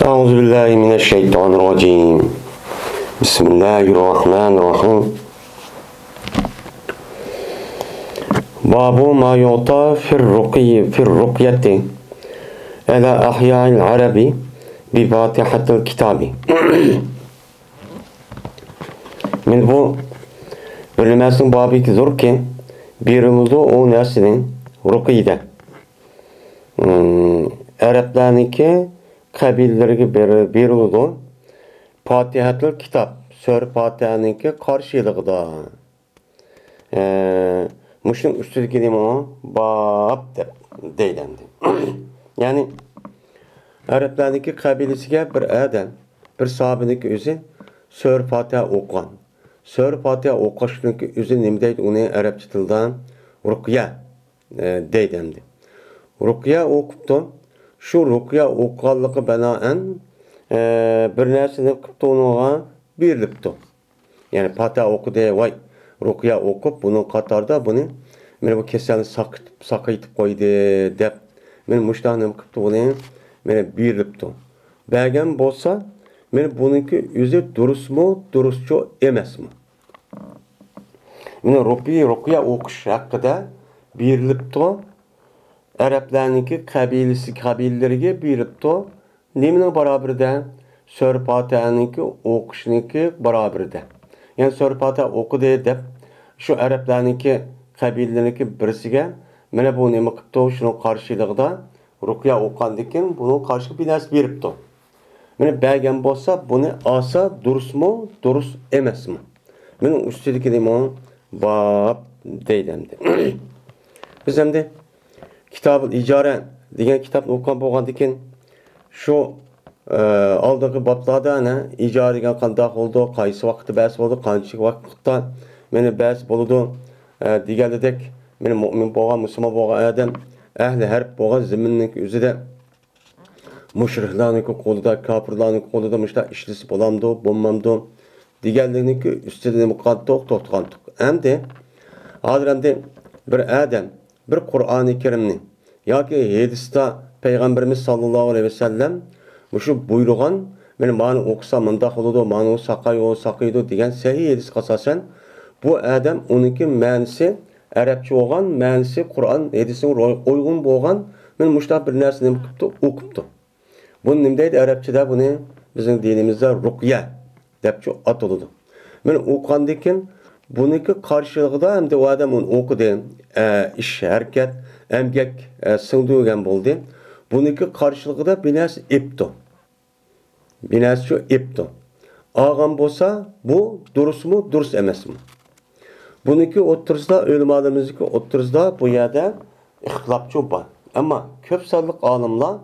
أعوذ بالله من الشيطان الرجيم بسم الله الرحمن الرحيم باب ما يعطى في الرقية على أحياء العرب بفاتحة الكتاب من bu bölünməsinin babıdır ki birildi o nəslinin ruqiydə Ərəblərinki qəbillərə berildi Fatihatul Kitab Sör Fatihaninki qarşılığında Muşun üstüdeki o bab deyiləndi. Yani Ərəblərinki qəbiləsinə bir adam, bir sahabenin özü Sör Fatiha oqan. Sör Fatiha oquşunki özü nima deydi? Uni Ərəbçə tildə ruqya deyiləndi. Ruqya oqubdu. Şu ruqya oqqanlığı bənaən bir nərsini qıpdı onuğa birilibdi. Yani Fatiha oqu deyə vay ruqya oqub bunun qatarda bunu məni bu kəsəni saqaytıb qoydu deb məni müştahını qıpdı bunu məni birilibdi. Bəgən bolsa məni bununki özü durusmu, durusçu emasmı? Məni ruqya oquş haqqında birilibdi. Ərəblərinki qəbillərinə birilibdi. Neminin bərabərdə Sör Fatihaninki oquşunki bərabərdə. Yani Sör Fatiha oqu deyib şu Ərəblərinki qəbillərinki birisiga mənə bu nemi qıpdı, şunun qarşılığında ruqya oqandikin bunun qarşı bir nəs beribdi. Mənə bəgən bolsa bunu asa durusmu, durus emasmı? Mənim üstüdəki nemi bab deyiləndi. Biz hem de Kitab-ı İcara degan kitapni o'qigan bo'lgandan keyin shu oldingi bablarda ijara degan qanday bo'ldi, qaysi vaqtda bas bo'ldi, qancha vaqtda meni bas bo'ldi degandek meni mo'min bo'lgan, musulmon bo'lgan odam ahli harb bo'lgan zaminning o'zida mushriklarning qo'lida, kofirlarning qo'lida mushta ishlisi bo'lamdi, bo'lmamdi deganlikning ustida nima qildik, to'xtagandik. Endi hozir endi bir odam bir Qur'oni Karimni yoki hadisda Peygamberimiz sallallohu alayhi vasallam shu buyurgan meni mana o'qisa mundaq bo'ladi, mana saqaydi degan sahih hadis asosan bu odam uniki ma'nosi arabcha bo'lgan, ma'nosi Qur'on hadisiga uygun bo'lgan men mushtaq bir narsani o'qibdi. Buni nima deydi arabchada? Buni bizning dinimizda ruqya deb ataladi. Men o'qigandan keyin buniki qarşılığında hem de o adam onu okudu, iş, hareket, emgek sığdırgan buldu. Buniki qarşılığında binas ipti. Binas şu ipti. Ağam bolsa bu durus mu, durus emas mı? Buniki oturzda, ölümalarımızdaki oturzda bu yerde ihtilapçı var. Ama köp sallık alimler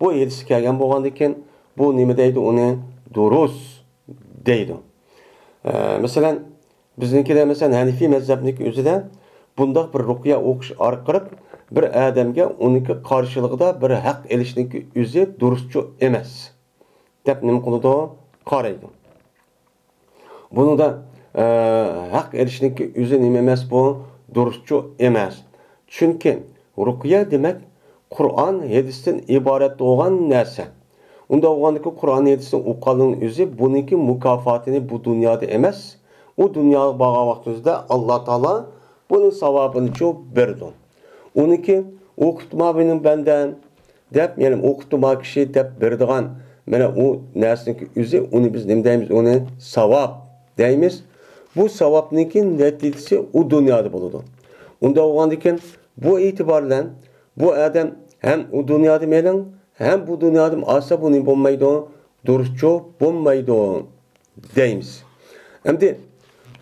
bu yedisi kelgen bolgandikin bu nime deydi onu durus deydi. Mesela bizninkide mesela Hanifi mezhebindeki özüde bundaq bir ruqya o'qish orqali bir odamga uniki qarşılığında bir haq elishniki o'zi durustchu emas deb nima qiladi, qaraydi. Bunida haq elishniki o'zi nima emas, bu durustchu emas. Chunki ruqya demak Qur'on hadisdan iborat bo'lgan narsa. Unda o'g'andiki Qur'on hadisini o'qiganning o'zi buniki mukofotini bu dunyoda emas. O dünya bağa vaxtımızda Allah Teala bunun savabını çok verdi. Onu ki okutma benim benden dep, yani okutma kişi dep verdiğin bana o nesneki üzü onu biz ne deyimiz, onu savab deyimiz. Bu savabniki neticesi o dünyada bulundu. Onda oğandikin bu itibarla bu adam hem o dünyada meylen hem bu dünyada asa bunun bulmaydı, duruşçu bulmaydı deyimiz. Hem de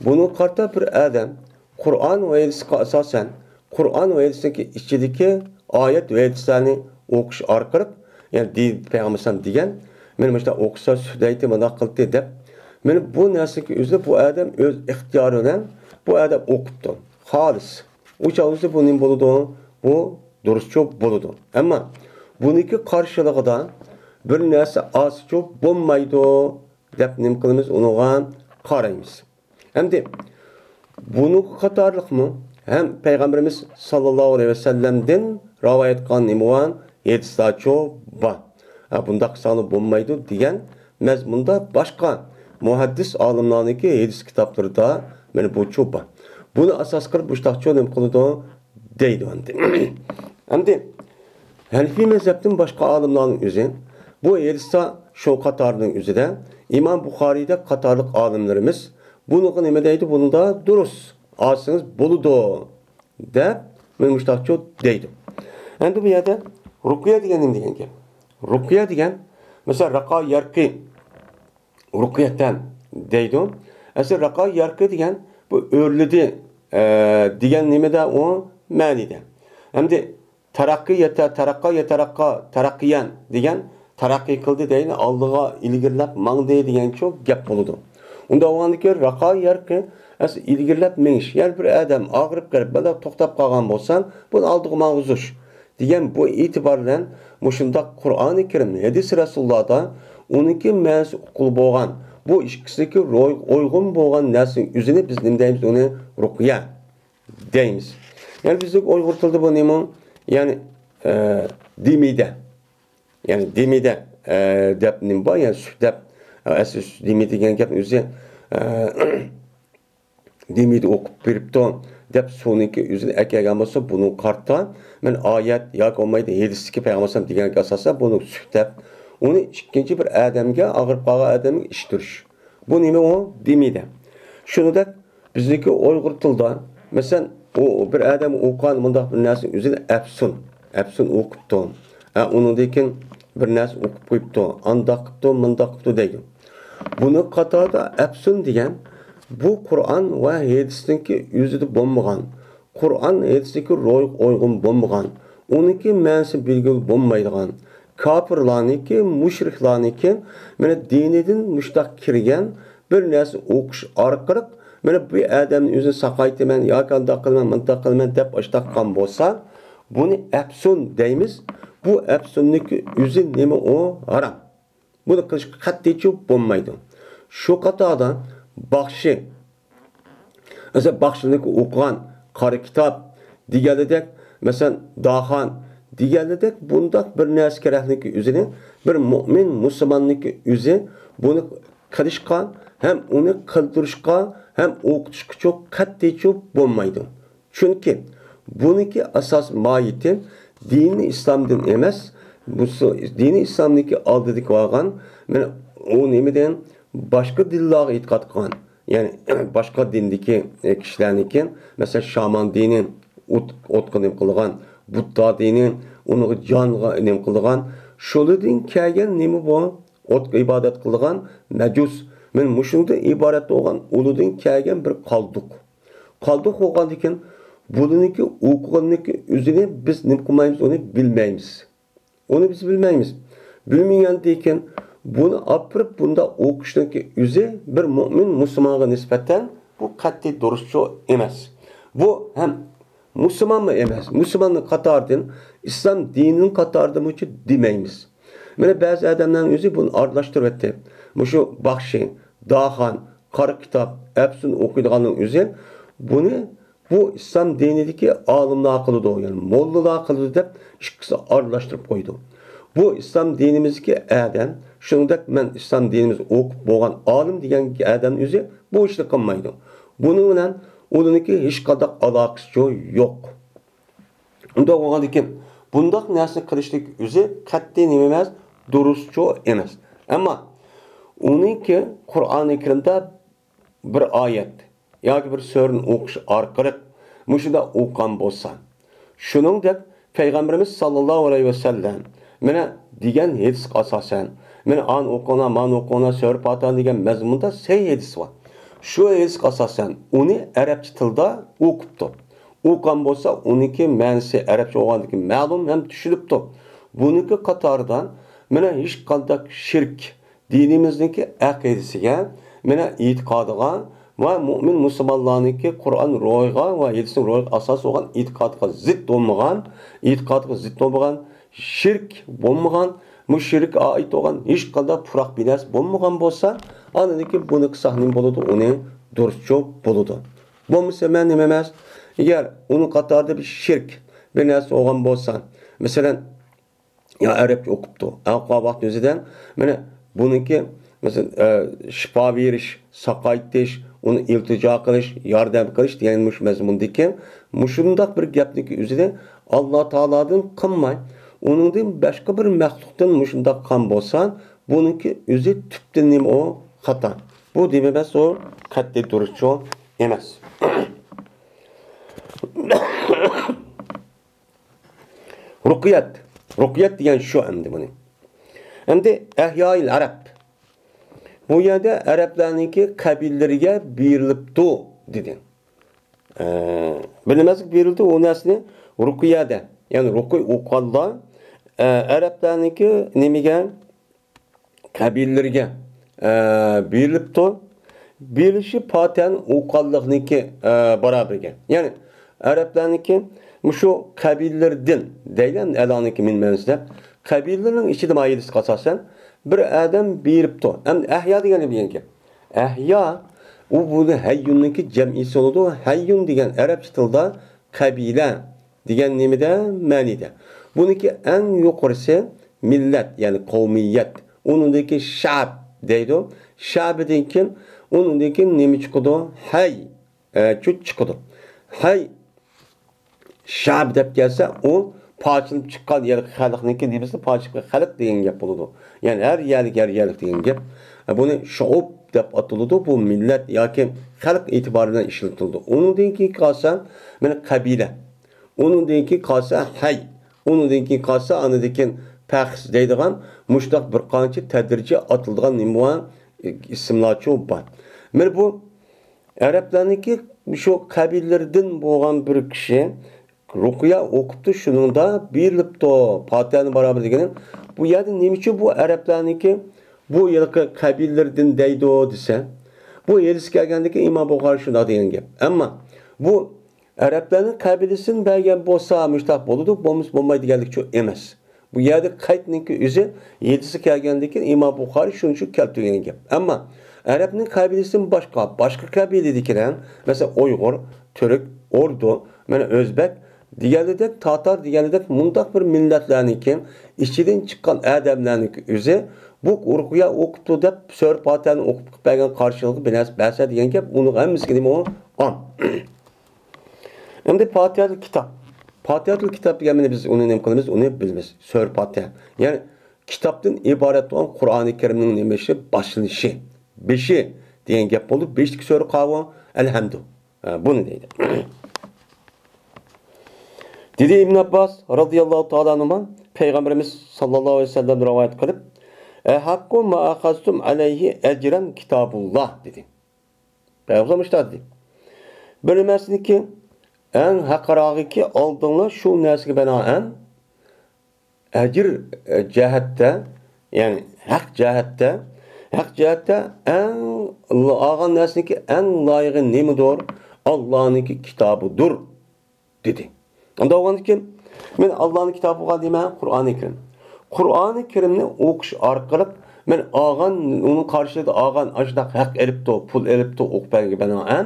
bunun karta bir adam Kur'an ve hadisine asasen Kur'an ve hadisindeki içindeki ayet ve hadislerini okuş arqırıb, yani Peygamber degan men işte okusa südeyti mana qildi deb men bu narsaki o'zi bu adam o'z ixtiyori bilan bu adam o'qibdi. Xolis. O'sha bu nim bo'ladi, bu durustchu bo'ladi. Ammo buniki qarshilığida bir narsa aschu bo'lmaydi deb nim qilamiz, unuga qaraymiz. Hem de bunu katarlık mı? Hem Peygamberimiz sallallahu aleyhi ve sellem'den rivayet kılan imuan yedisdaço var. bunda qilsanglar bo'lmaydi degan mazmunda boshqa muhaddis olimlarniki hadis kitoblarida mana bu cho'pa. Buni asos qilib bushtoqcha nima qiladi deydi endi. Endi Hanifiy mazhabdan boshqa olimlarning o'zi bu hadisda shu qatorning o'zida İmam Buxoriyda qatorliq olimlarimiz buni nima deydi? Bunda durust olsangiz bo'ladi deb men mushtoqcha deydi. Endi bu yerda ruqya degan nima degan gap? Ruqya degan mesela raqa yarqi ruqyatan deydi. Asl raqa yarqi degan bu o'rlidi degan nimada o ma'nida. Endi taraqqiyan degan taraqqiy qildi deydi, oldiga ilgirlab mangdi degan çok gap bo'ladi. Unda o'g'andiki raqa yarqi asl ilgirlab menish. Ya'ni bir odam og'rib qolib, bana to'xtab qolgan bo'lsan, buni oldiga mang'uzish degan bu e'tibor bilan mushundaq Qur'oni Karim, hadis Rasulullohda uniki ma'nosi uqul bo'lgan, bu ikkisiga uyg'un bo'lgan narsaning o'zini biz nima deymiz? Uni ruqya deymiz. Yani bizde Uyghur tilde bu nima? Yani dimide. Yani dimide dep nima var? Yani dep asıl dimide degan gap o'zi dimide o'qib beribdi dep soniki o'zini akagan bo'lsa buni qarta men oyat yoki olmaydi hadisga payg'ambar degan asosda buni dep uni ikkinchi bir odamga og'irib qolgan odamga ishtirish. Bu nima o? Dimide. Shuningdek bizniki Uyghur tilda mesela o bir adam o'qigan bundaq bir narsa o'zini afsun o'qibdi. Uningdan bir narsa o'qib qo'yibdi, andaq qilibdi, mundaq qilibdi deydi. Buni qatorda afsun degan bu Qur'on va hadisniki o'zida bo'lmagan, Qur'on hadisniki uyg'un bo'lmagan, uniki ma'nosi belgili bo'lmaydigan, kofirlarniki, mushriklarniki mana dinidan mushtaq kirgan bir narsa o'qish orqali mana bu odamni o'zini saqaytaman yoki undaq qilman, mundaq qilman deb ishtaqan bo'lsa, buni afsun deymiz. Bu afsunniki o'zi nima o? Haram. Buni qilish qat'iy bo'lmaydi. Shu qatorda baxshi. Mesela baxshiniki o'qigan qari kitob deganidek, masalan, daxan deganidek bundaq bir narsa kerakligi o'zini bir mu'min musulmonniki o'zi buni qilishga hem uni qildirishga hem o'qitishga çok qat'iy bo'lmaydi. Chunki buniki asos moyiti dini islomdan emas, bu dini islomniki oldidagi olgan, mana u nimadan boshqa dinlarga e'tiqod qilgan. Yani başka dindeki kişilerninki, mesela şaman dini o'tqinib qilgan, Budda dini onu canga nim qilgan, şoludin kelgan nima bu? O'tga ibodat qilgan majus. Men mushunda iborat bo'lgan uludin kelgan bir qoldiq. Qoldiq bo'lgandikin buniki o'qiganiki o'zini biz nim qilmaymiz, uni bilmaymiz. Onu biz bilmaymiz. Bilmagandikin bunu apırıp bunda o'qishniki o'zi bir mu'min musulmonga nisbatan bu qat'iy durustchi emas. Bu ham musulmon mı emas? Musulmonning qatoridan islom dinining qatoridan uchun demaymiz. Mana ba'zi odamlar o'zi buni aralashtirib etdi. Mushu baxshi, daxan, qari kitob, afsun o'qiydiganning o'zi buni bu islom dinidagi olimlar qiladi, yani mollalar qiladi deb ikkisi aralashtirib qo'ydi. Bu islom dinimizga adam, shuningdek men islom dinimiz o'qib bo'lgan olim degan adam o'zi bu ishni qilmaydi. Buning bilan uniniki hech qanday aloqasi yo'q. Unda bo'lgandikin bundaq narsa qilishlik o'zi qat'iy nima emas, durustchi emas. Ammo uninki Qur'oni Karimda bir oyat yoki bir surani o'qish orqali mushunda o'qgan bo'lsa, shuningdek payg'ambarimiz sallallohu alayhi vasallam mana degan hadis asosan, mana an o'qona, man o'qona, sur patan degan mazmunda sahih hadis bor. Shu hadis asosan uni arabcha tilda o'qibdi. O'qgan bo'lsa, uniki ma'nosi arabcha bo'lganligi ma'lum ham tushunibdi. Buniki qatoridan mana hech qanday shirk dinimizniki aqidasiga, mana e'tiqodiga va mu'min musulmonlarniki Qur'on ro'yga va hadisning ro'yga asos bo'lgan e'tiqodga zid bo'lmagan, shirk bo'lmagan, mushrik ait bo'lgan hech qanday puroq binas bo'lmagan bo'lsa, aniki buni qisahning bo'ladi, uni durustchi bo'ladi. Bo'lmasa men nima emas, agar uni qatorida bir shirk bir narsa bo'lgan bo'lsa, masalan, Ya Arapça o'qibdi. Aqo vaqt o'zida mana buniki mesela şifa verish, saqaytish, uni iltijo qilish, yordam qilish degan mush mazmundagi mushundaq bir gapniki o'zida Alloh taolodan qilmay, uningdan boshqa bir maxluqdan mushundaq qilgan bo'lsa, buniki o'zi tubdan nima o xato. Bu demas o qat'iy turishchi emas. Ruqyat. Ruqyat degan shu endi buni. Endi Ahyoil Arab. Bu yerda Arablarniki qabillariga berilibdi dedi. Bilmaslik berildi o narsani ruqyada. Ya'ni ruqy o'qildi. Arablarniki nimaga qabillariga berilibdi. Berilishi Fatihani o'qilliqniki barobarga. Ya'ni Arablarniki şu qabillardan deylan elaniki minmansizlar. Qabillarning ichida maylis qasasan bir adam beribdi. Endi ahyo degani bu yerga. Ahyo u buni hayyunniki jam'isi bo'ladi. Hayyun degan arabcha tilda qabila degan nimada ma'nida. Buniki eng yuqorisi millat, ya'ni qavmiyat. Uningdagi shab deydi. Shabidan kim? Uningdagi nima chiqadi? Hay. Chiqadi. Hay Şab deb kelsa o parçalanıp chiqqan yer xalqniki nimasi parçalanib xalq degan gap bo'ladi. Ya'ni har yerlik degan gap. Buni shuub deb atiladi. Bu millat yoki xalq e'tiboridan ishlatiladi. Uningdan keyin qolsa mana qabila. Uningdan keyin qolsa hay. Uningdan keyin qolsa anadikin faxs deydigan mushtaq bir qancha tadrijiy atilgan nima ismlar bor. Mana bu Arablarniki şu qabillardan bo'lgan bir kishi ruqya o'qibdi, shuningda berilibdi. Fatihani barobar degani bu yerda nima uchun bu Arablarniki bu yilqi qabillardan deydi desa, bu yelis kelgandagi Imom Buxoriy shunda degan gap. Ammo bu Arablarning qabilasini bergan bo'lsa, mushtaq bo'ladi, bo'lmaydi deganlik uchun emas. Bu yerda qaytniki o'zi yelisi kelgandagi Imom Buxoriy shuning uchun keltirgan gap. Ammo Arabning qabilasidan boshqa qabiladikilar, mesela Uyg'ur, Türk, Urdu, mana O'zbek deganidek, Tatar deganidek mundaq bir millatlarniki ichidan chiqqan odamlarniki o'zi bu ruqya o'qibdi deb so'r Fatihani o'qib bergan qarshiligi bilan bahsa degan gap uning hammasiga nima on. Endi Fatihatul kitob. Fatihatul kitob deganini biz uni nima qilamiz? Uni bilamiz. So'r Fatiha. Ya'ni kitobdan iborat olan Qur'oni Karimning nimishi boshlanishi. Beşi degan gap bo'ldi. Beshlik so'ri qavon alhamdu. Buni deydi. Dedi İbn Abbas radıyallahu ta'ala anhuma Peygamberimiz sallallahu aleyhi ve sellem rivayet qilib, "Haqqu ma akhaztum alayhi ecran kitabullah" dedi. Peygamberimiz dedi. Bilmasniki en haqarog'iki oldinglar shu narsaga binoan ajr jihatda, ya'ni haq jihatda en olgan narsaniki en loyiqi nimadir? Allohning kitobidir dedi. Unda olganda kim? Men Allohning kitobiga deyman, Qur'oni Karim. Qur'oni Karimni o'qish orqali men olgan, uning qarshisida olgan ashdaq haq elibdi, pul elibdi o'qibga binoan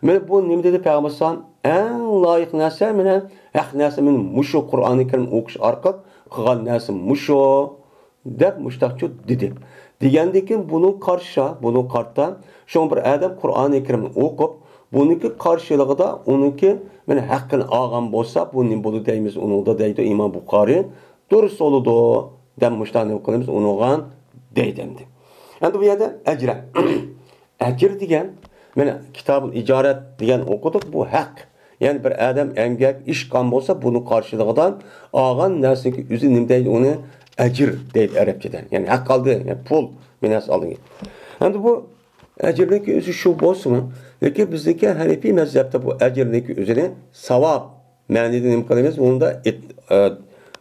men bu nima dedi Payg'ambar en loyiq narsa meni haq narsa men mushu Qur'oni Karim o'qish orqali qilgan narsa mushu deb mushtaqchi dedi. Degandek bunun qarta şu bir adam Qur'oni Karimni o'qib, buniki qarshiligida uniki meni haqqini olgan bo'lsa, bu nima bo'ladi deymiz, uningda deydi Imom Buxoriy, durust bo'ladi deb mushtaqni qilamiz, uningga deydi endi. Endi bu yerda ajra. Ajr degan, mana kitobul ijorat degan o'qidik, bu haq. Ya'ni bir adam emgak ish qilgan bo'lsa, buning qarshilig'idan olgan narsaki o'zi nima deydi, uni ajr deydi arabchadan. Ya'ni haq oldi, yani pul minas oldi. Endi bu ajrniki o'zi shu bo'lsin, lekin bizdagi Hanefi mazhabda bu ajrniki o'zini savob ma'nida nima qilamiz?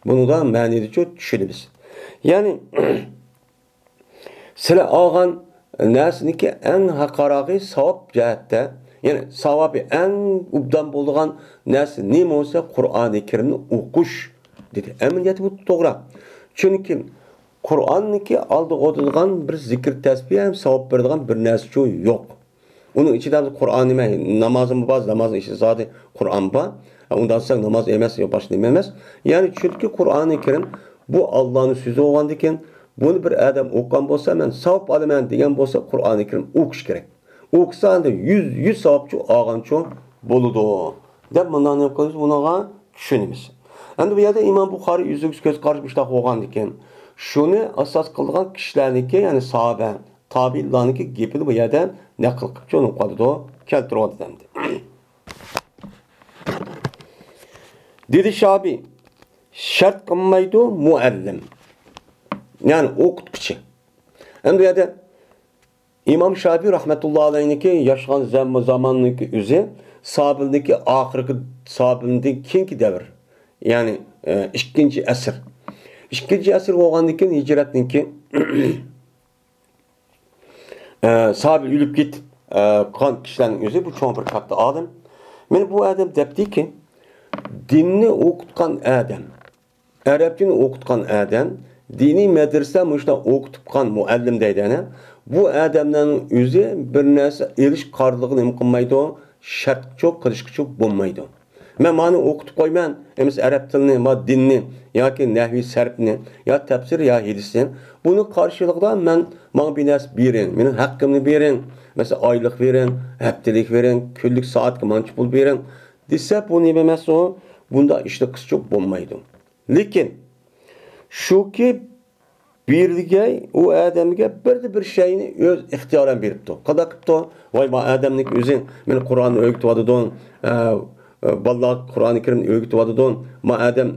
Buni da ma'nida tushunamiz. Ya'ni sizlar olgan narsaniki eng haqorog'i savob jihatda, ya'ni savobi eng ubdan bo'lgan narsa nima bo'lsa Qur'oni Karimni o'qish dedi. Amaliyati bu to'g'ri. Chunki Qur'onniki oldi o'tilgan bir zikr tasbih ham savob beradigan bir narsa yo'q. Uning ichida Qur'on nima, namozimiz bor, namozning ichida zodi Qur'on bor. Undan so'ng namoz emas, yo boshqa nima emas. Ya'ni chunki Qur'oni Karim bu Allah'ın sözü olgandikin bunu bir adam o'qigan bo'lsa, men savob olaman degan bo'lsa, Qur'oni Karim o'qish kerak. O'qisa endi 100 savobchi olgancho bo'ladi deb bundan nima qilamiz? Bunaqa tushunamiz. Endi bu yerda Imom Buxoriy yüzük ko'z qarash mushtaq bo'lgandikin, shuni asos qilgan kishilarniki, ya'ni sahoba, tabiinlarniki gapini bu yerda naql qilib cho'nib qoldi, keltiryapti endi. Dedi Şabi, şart qilmaydi muallim. Yani o'qituvchi. Endi bu yerda İmam Şabi rahmetullahi alayhiniki yaşagan zamanniki o'zi sahobalarniki oxirgi sahobalarning keyingi davr. Yani 2. asr. 2. asr bo'lgandan keyin hijratniki sahoba o'lib ketib qolgan kishilarning o'zi bu cho'ng bir katta odam. Men bu odam debdiki, dinni o'qitgan odam, arabchani o'qitgan odam, diniy madrasa mushta o'qitgan muallim deydini. Bu odamlarning o'zi bir narsa elish qarlig'ini nima qilmaydi, shart cho'q qilishga cho'q bo'lmaydi. Men mana o'qitib qo'yman, emas arab tilini, va dinni yoki nahviy sarfni, yo tafsir yo hadisni. Buni qarshiligida men bir narsa bering, mening haqqimni bering. Mesela oylik bering, haftalik bering, kunlik soatga mancha pul bering desa, bu nima emas o? Bunda ishni qischoq bo'lmaydi. Lekin shuki berilgan u odamga bir shayni o'z ixtiyoran beribdi. Qanday qilibdi? Voy, ma odamning o'zi meni Qur'onni o'rgatyapti, bolalar Qur'oni Karimni o'rgatyapti. Ma odam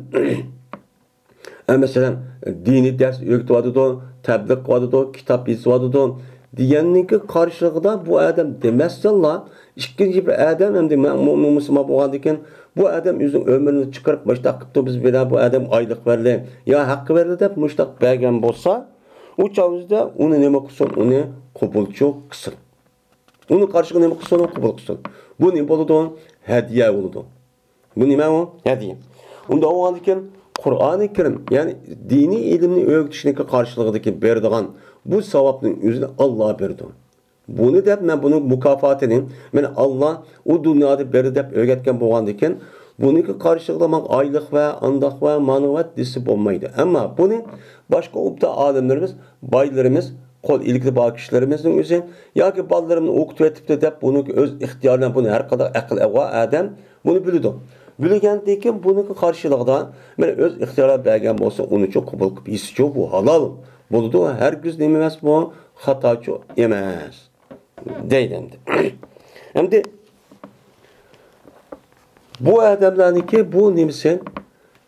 masalan diniy dars o'rgatyapti, tabliq qilyapti, kitob yozyapti deganninki qarshiligida bu odam demasdinlar, ikkinchi bir odam endi mo'min musulmon bo'lgandan bu odam o'zining umrini chiqarib mushtaq qilibdi, biz bilan bu odam oylik berdi yo haqqi berdi deb mushtaq bergan bo'lsa, u chog'da uni nima qilsin, uni qabulchi qilsin. Uni qarshiga nima qilsin, qabul qilsin. Bu nima bo'ladi? Hadiya bo'ladi. Bu nima u? Hadiya. Unda bo'lgandan Qur'oni Karim, ya'ni diniy ilmni o'rgatishniki qarshiligidagi beradigan bu savobning o'zini Alloh berdi. Buni deb men buni mukofotini men Alloh u dunyoda berdi deb o'rgatgan bo'lgandan buniki qarshiligida men oylik va andoq va ma'naviyat desi bo'lmaydi. Ammo buni boshqa ubda olimlarimiz, boylarimiz, qo'l ilgili bor kishilarimizning o'zi yoki bolalarimni o'qitib etibdi deb buni o'z ixtiyoridan buni har qanday aql va adam buni biladi. Bilgandan keyin buniki qarshiligida men o'z ixtiyorim bergan bo'lsa, uni cho'q qabul qilib yesichu bu halol bo'ladi. Hargiz nima emas bu, xatochi emas deydi endi. Endi bu odamlarniki bu nimasi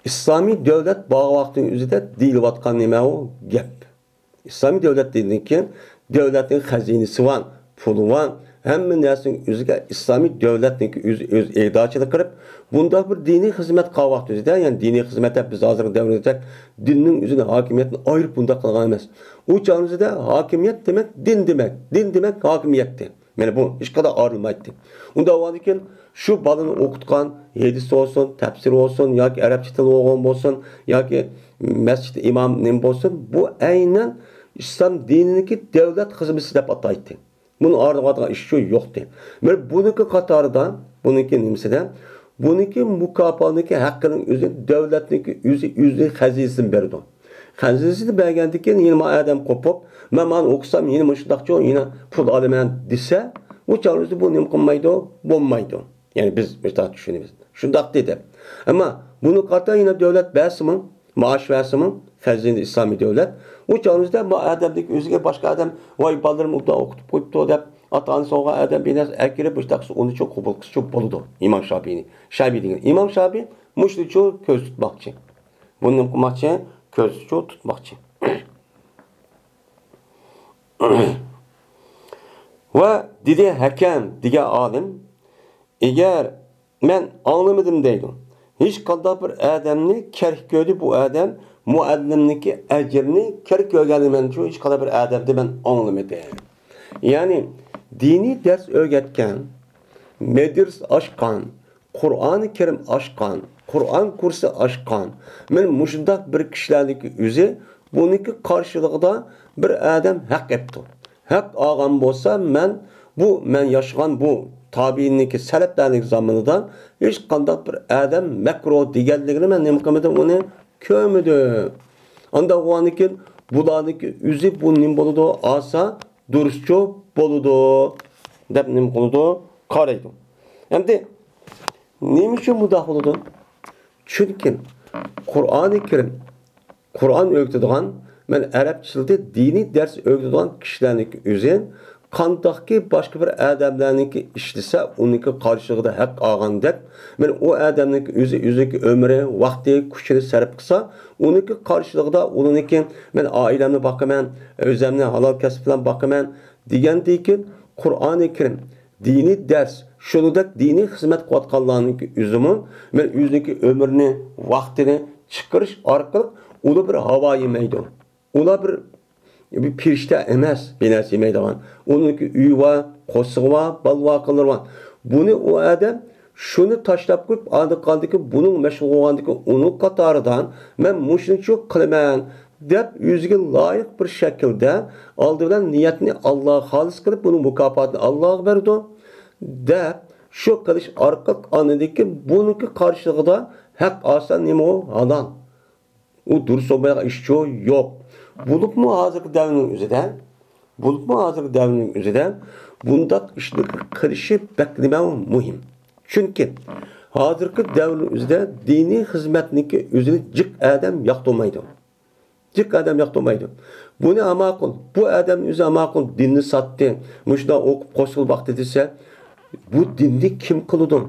islomiy davlat bor vaqtning o'zida deyilayotgan nima u gap. İslami devlet dediğin ki devletin hazinesi var, pulu var. Hem nersin özüge İslami devletin ki öz edaçılık kırıp bunda bir dini hizmet kavak düzeyde. Yani dini hizmete biz hazır devrede dinin üzerine hakimiyetini ayırıp bunda kılgamaz. O çağınızda hakimiyet demek din demek. Din demek hakimiyettir. Yani bu hiç kadar ayrılmaydı. Onda vardı ki şu balını okutkan hadis olsun, tefsir olsun, ya ki Arapça dili olsun, ya ki mescid imam nem olsun, bu aynen İslam dinindeki devlet hizmeti dep ataydı. Bunun ardından iş şu yoktu. Men bununki katardan, bununki nimsiden, bununki mukafatındaki hakkının özü devletindeki yüzü hazinesini berdi. Hazinesini bergendik ki yine adam kopup, ben okusam yine müştakçı yine pul alaman dese, bu çağrısı bu nim kılmaydı, bulmaydı. Yani biz müştak düşünüyoruz. Şundak dedi. Ama bunu kata yine devlet versin, maaş versin, fezlinde İslami devlet. Bu çağrıda bu adamdaki özüge başka adam, vay ballarımı da okutup koyup da atan sonra adam biraz ekirip müştakçı onu çok kabul kısı çok boludu. İmam Şafii'ni. İmam Şafii müştakçı köz tutmakçı. Bunu nim kılmakçı, köz tutmakçı. Ve dedi hakem, diye alim, eğer ben anlamadım deydim. Hiç kadar bir adamni kerk gördü bu adam, muallimniki ecrini kerk görgəli men şu hiç kadar bir adamdı ben anlamadım. Yani dini ders öğretken, medres aşkan, Kur'an-ı Kerim aşkan, Kur'an kursu aşkan, men muşundak bir kişilerdeki üzü, bununki karşılıqda bir adam hak etdi. Hak ağam bolsa men yaşagan bu tabiinniki seleflerlik zamanıdan hiç qandaq bir adam makruh deganligini men nima qilmadim, uni ko'rmadim. Anda oğanıkin bulanıki üzü bu nim boludu asa duruşçu boludu. Dep nim boludu karaydı. Hem de neymiş için bu da boludu? Çünkü Kur'an-ı Kerim Kur'an öğütüdüğün men Arapçılda dini ders öğütüdüğün kişilerin üzerine qandaqki başqa bir adamlarniki işlese onunki qarşılığında haq alğandek men o adamniki özünki ömrü, vaqti, kuchini sarf qilsa onunki qarşılığında onunki men ailemni baqaman, özümni halal kasb bilan baqaman degandekin Qur'oni Karim dini ders shuningdek diniy xizmat qilayotganlarniki o'zimi men o'ziniki ömrni, vaqtini chiqarish orqali uni bir havo yemaydi. Ular bir pirişte emas binası yemeydağın. Onunki üyü var, qo'sig'i var, balvaqaları var. Bunu o adam şunu taşlap koyup adı kaldı ki bunun meşgul olgandaki onun katarıdan ben muşunu çok kılman dep yüzüge layık bir şekilde aldığı niyetini Allah'a halis kılıp bunun mükafatını Allah'a verdi. Dep şu kılış arka anıdaki bununki karşılığında hak alsa nime o adam. O dürüst olmaya işçi yok. Bulup mu hazırlık devrinin üzerinden bunda işlik kılışı beklemem mühim. Çünkü hazırlık devrinin üzerinde dini hizmetniki üzerine cık adam yaktolmaydı. Bunu amakul, bu adamın üzerine amakul dinini sattı. Müşda okup koşul bak dediyse bu dinni kim kılıdı?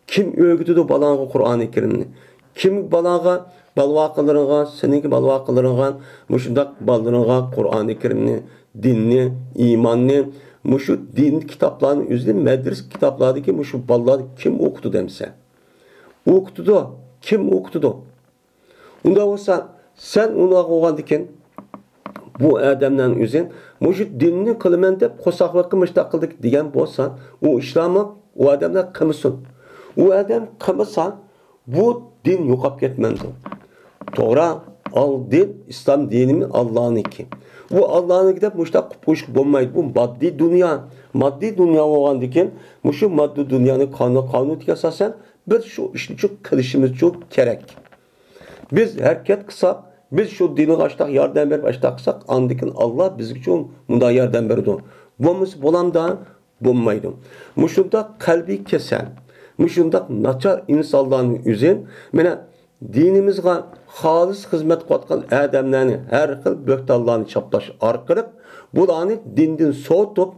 Kim öğütüdü balağına Kur'an-ı Kerim'ini? Kim balağına balvaqalarına, seninki balvaqalarına, muşundak ballarına Kur'an-ı Kerim'ni, dinni, imanni, muşu din kitaplarının üzerinde medres kitaplardaki muşu balları kim okudu demse? Okudu. Kim okudu? Onda olsa sen ona oğandiken bu adamların üzerinde muşu dinini kılmen dep kosaqlıqı müştaqıldık diyen bolsa o İslam'ı o adamlar kımısın. O adam kımısa bu din yo'qolib ketmadi. To'g'ri, al din İslam dinimi Allah'niki. Bu Allah'niki deb muştaq qilib qo'yish bo'lmaydi. Bu moddiy dunyo bo'lgandikan, shu moddiy dunyoni qonuniga asosan biz shu ishni qilishimiz kerak. Biz harakat qilsak, biz shu dinga açtaq yordam berib açtaq qilsak, andikin Allah bizga uchun bunday yordam berdi. Bo'lmasa bo'lamda bo'lmaydi. Mushunda qalbiy kasal Müşundak naçar insanların üzerine mene dinimizge halis hizmet qatqan adamlarını her xil böktallarını çaplaş arqırıp bularını dinden soğutup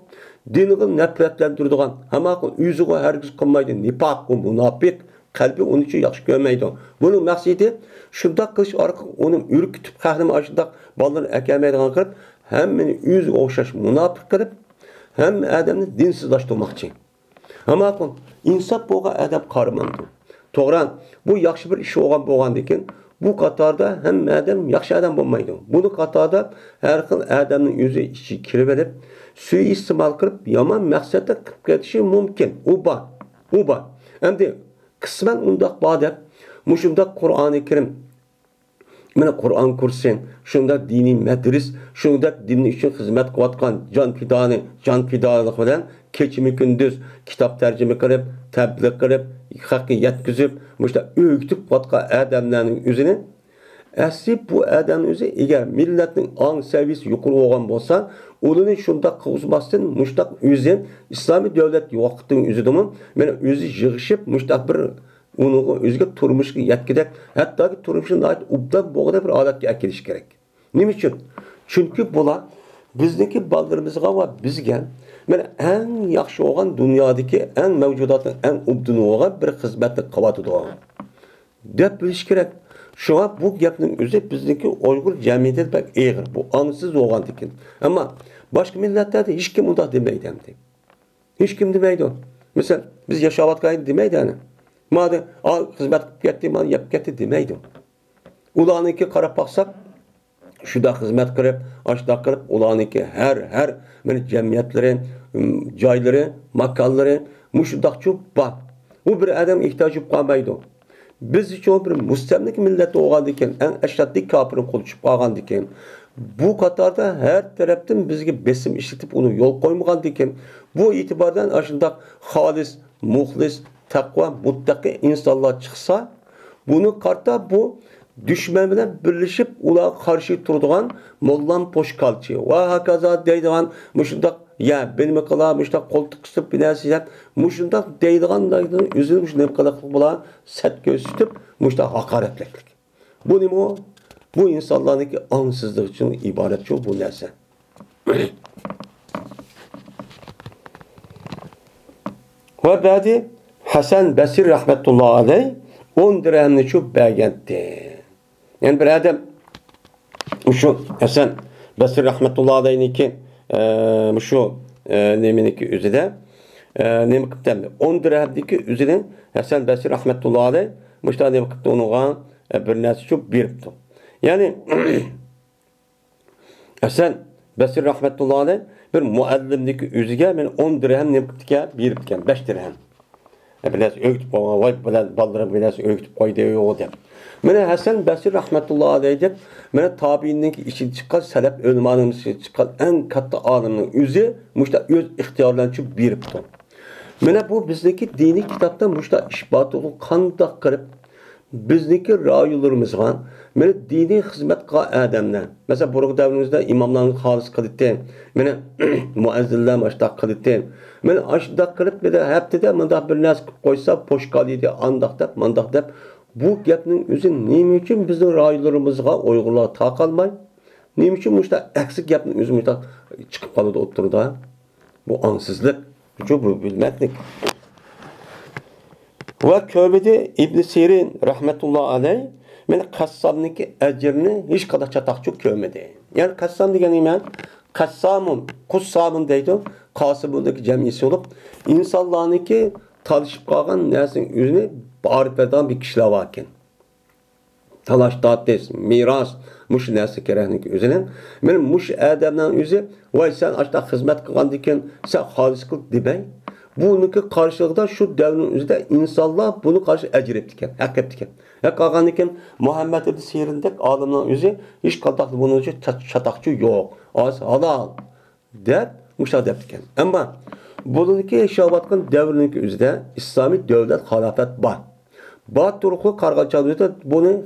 dinini nefretlendirdiğen ama yüzüge herkes qılmaydı nifaq bu münafık kalbi onun için yaxşı görmeydi. Bunun maksidi şundak qilish arqı onun ürkütüp qahrimi aşındak ballarını ekemeydin qilib hemmini yüzü oxşaş münafık qilib hem adamını dinsizlaştırmakçı. Ama insaf bo'lgan adam qaramandı. To'g'ri, bu yaxshi bir ish bo'lgandikan, bu qatorda hamma adam yaxshi adam bo'lmaydi. Buni qatorda har xil odamning o'zi ichi kirib olib, suiiste'mol qilib, yomon maqsadda qilib ketishi mumkin. U bor. Endi qisman undaq bor deb, mushundaq Qur'oni Karim mana Qur'on kursi, shunda diniy madris, shunda din uchun xizmat qilayotgan jon fidolik bilan keçimi gündüz kitap tercüme qilib, təbliğ qilib, haqqı yetkizib, müşta öğütüb qatqa adamların üzünü əsli bu adamın üzü eğer milletin an seviyesi yuqur olğan bolsa, onu şunda qılmasın, müşta üzü İslami devlet vaqtın üzüdümün, men özü yığışıb müşta bir onu özgə turmuşqa yetkidek, hatta ki turmuşun ait ubdan boğda bir alatga akilish kerak. Nima uchun? Chunki bular bizniki ballarımızga va bizga men en yaxshi olgan dunyodagi en mavjudotning en ubduni olgan bir xizmatni qilyotidi deb bilish kerak. Shunga bu gapning o'zi bizniki Uyg'ur jamiyatida bak eg'ir, bu ongsiz olgandikin. Ammo boshqa millatlarda hech kim unda demaydi hamdi. Hech kim demaydi. Misol biz yashayotgan demaydi ana. Madem xizmat qilib ketdi, men yeb ketdi demaydi. Ularniki qarab baqsak şuda hizmet qilib, aşda qilib, ularniki her men cemiyetleri, joylari, makonlari mushundaq çok bor. U bir adam ehtiyojib qolmaydi. Biz uchun bir mustamlik millat bo'lgandikan, eng ashaddiy kofirni qo'lchib qolgandikan, bu qatorda her tarafdan bizga besim ishlatib uni yo'l qo'ymagandikan, bu e'tibordan ashundaq xolis, muxlis, taqvo, muttaqi insonlar chiqsa, buni qarta bu düşman bilan birleşip ular karşı turduğan mollam poşkalçı ve hakaza deydiğen muşundaq ya benim kala muşundaq koltuk kısıp binası muşundaq deydiğen üzülmüş ne kadar bular set gösterip muşundaq hakaretlik. Bu nima o? Bu insanlardaki ansızlık için ibaret çok bu narsa. Ve ba'di Hasan Basri rahmetullahi aleyh 10 dirhemni çok beğendi. Yani bir adam şu Hasan Basri rahmetullahi aleyh'inki şu neminiki üzerinde nemi kıptemdi. 10 dirhemdeki üzerinde Hasan Basri rahmetullahi aleyh müştah nemi kıptı onuğa bir nasi çok biripti. Yani Hasan Basri rahmetullahi aleyh bir muallimdeki üzerine ben 10 dirhem nemi kıptıka biriptken 5 dirhem. Biraz öğütüp vay bilen balları biraz öğütüp koydu yok dep. Mene Hasan Basri rahmetullahi aleyh dep mene tabiindeki işi çıkan selef ölmanımız çıkan en katta aliminin üzü muşta öz ihtiyarlanışı biripti. Mene bu bizdeki dini kitapta muşta işbat olup kandak kırıp bizdeki rayularımızga mene dini hizmet ka adamlar. Mesela bu devrimizde imamların halis kılıttı. Mene muazziller maçta kılıttı. Mene aşda kılıp bir de hepte de mındak bir nas koysa poşkalıydı andak dep mandak dep bu gapning özü nima için bizning rayularımızga uyg'urlar taqalmay nima için muşta eksik gapning özü muşta chiqib qoladi o'ttirda bu ansizlik şu bu bilmeklik. Ve köbede İbn Sirin rahmetullahi aleyh men qassamniki ajrini hech qadar chataqchuk kömedi. Yani qassam degan nima? Qassamun, qussamun deydi. Qasibundaki jamisi olup insanlarniki talışıp qalgan narsaning o'zini barib beradigan bir kishilar bor ekan. Talash tortish, miros, mush narsa kerakniki o'zini. Men mush odamning o'zi voy sen ashta xizmat qilgandan keyin sen xolis qil demay. Bununki karşılıkta şu devrin üzerinde insanlar bunu karşı ecir ettiken, hak ettiken. Ya kalganken Muhammed ibn Sirin'deki alimlerin yüzü hiç kadaklı bunun için çatakçı yok. Az halal der, müşahede ettiken. Ama bununki şabatkın devrindeki üzerinde İslami devlet halafet var. Bat turuklu kargaçalığı bunu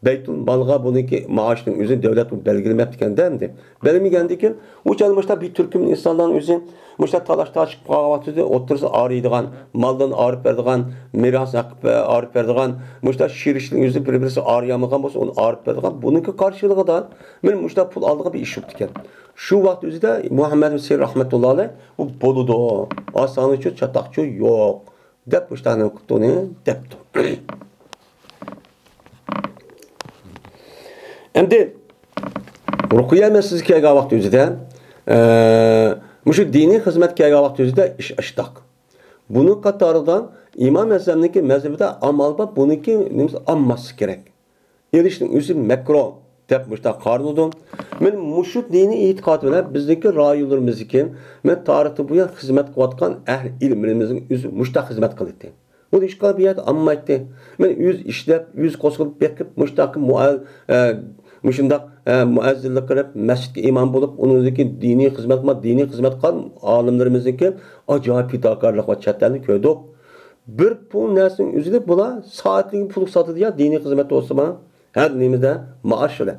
Beytul Malga bununki maaşının üzerinde devlet belgelemep diken değil mi? Belirmegendi ki bu çalışmışta bir Türk'ün insanların üzerinde müşta talaşta çıkıp kahvaltıda otursa ağrıydıgan, maldan ağrıp verdiğin, miras hakkı ağrıp verdiğin, müşta şirişliğin yüzü birbirisi ağrıyamagan olsa onu ağrıp verdiğin. Bununki karşılığı da benim müşta pul aldığı bir iş yok diken. Şu vakti üzerinde Muhammed Mesih rahmetullahi aleyh bu boludu o. Asanı için çatakçı yok. Dep müşta ne kutunu deptu. Şimdi rukiye mesleği kelgan vakti üzerinde müşü dini hizmet kelgan vakti üzerinde iş açtık. Bunu katardan İmam mezhebindeki mezhebide amal var. Bununki amması gerek. Eriştin üzü mekro dep müşta karnıdım. Men müşü dini itikat bilen bizdeki rayularımızdaki men tarihte bu yan hizmet kılatkan ehl ilmimizin üzü müşta hizmet kılıttı. Bu işgal bir yer ammaydı. Men yüz işlep, yüz koskulup bekip müştaki müşündak muazzillik qilib masjidga imam bo'lib uningdagi diniy xizmat qilgan olimlarimizniki ajoyib fidokorlik va chatlarni ko'rdik. Bir pul narsaning o'zida bular soatlik pul sotadi ya diniy xizmat bo'lsa har nimada maosh olar.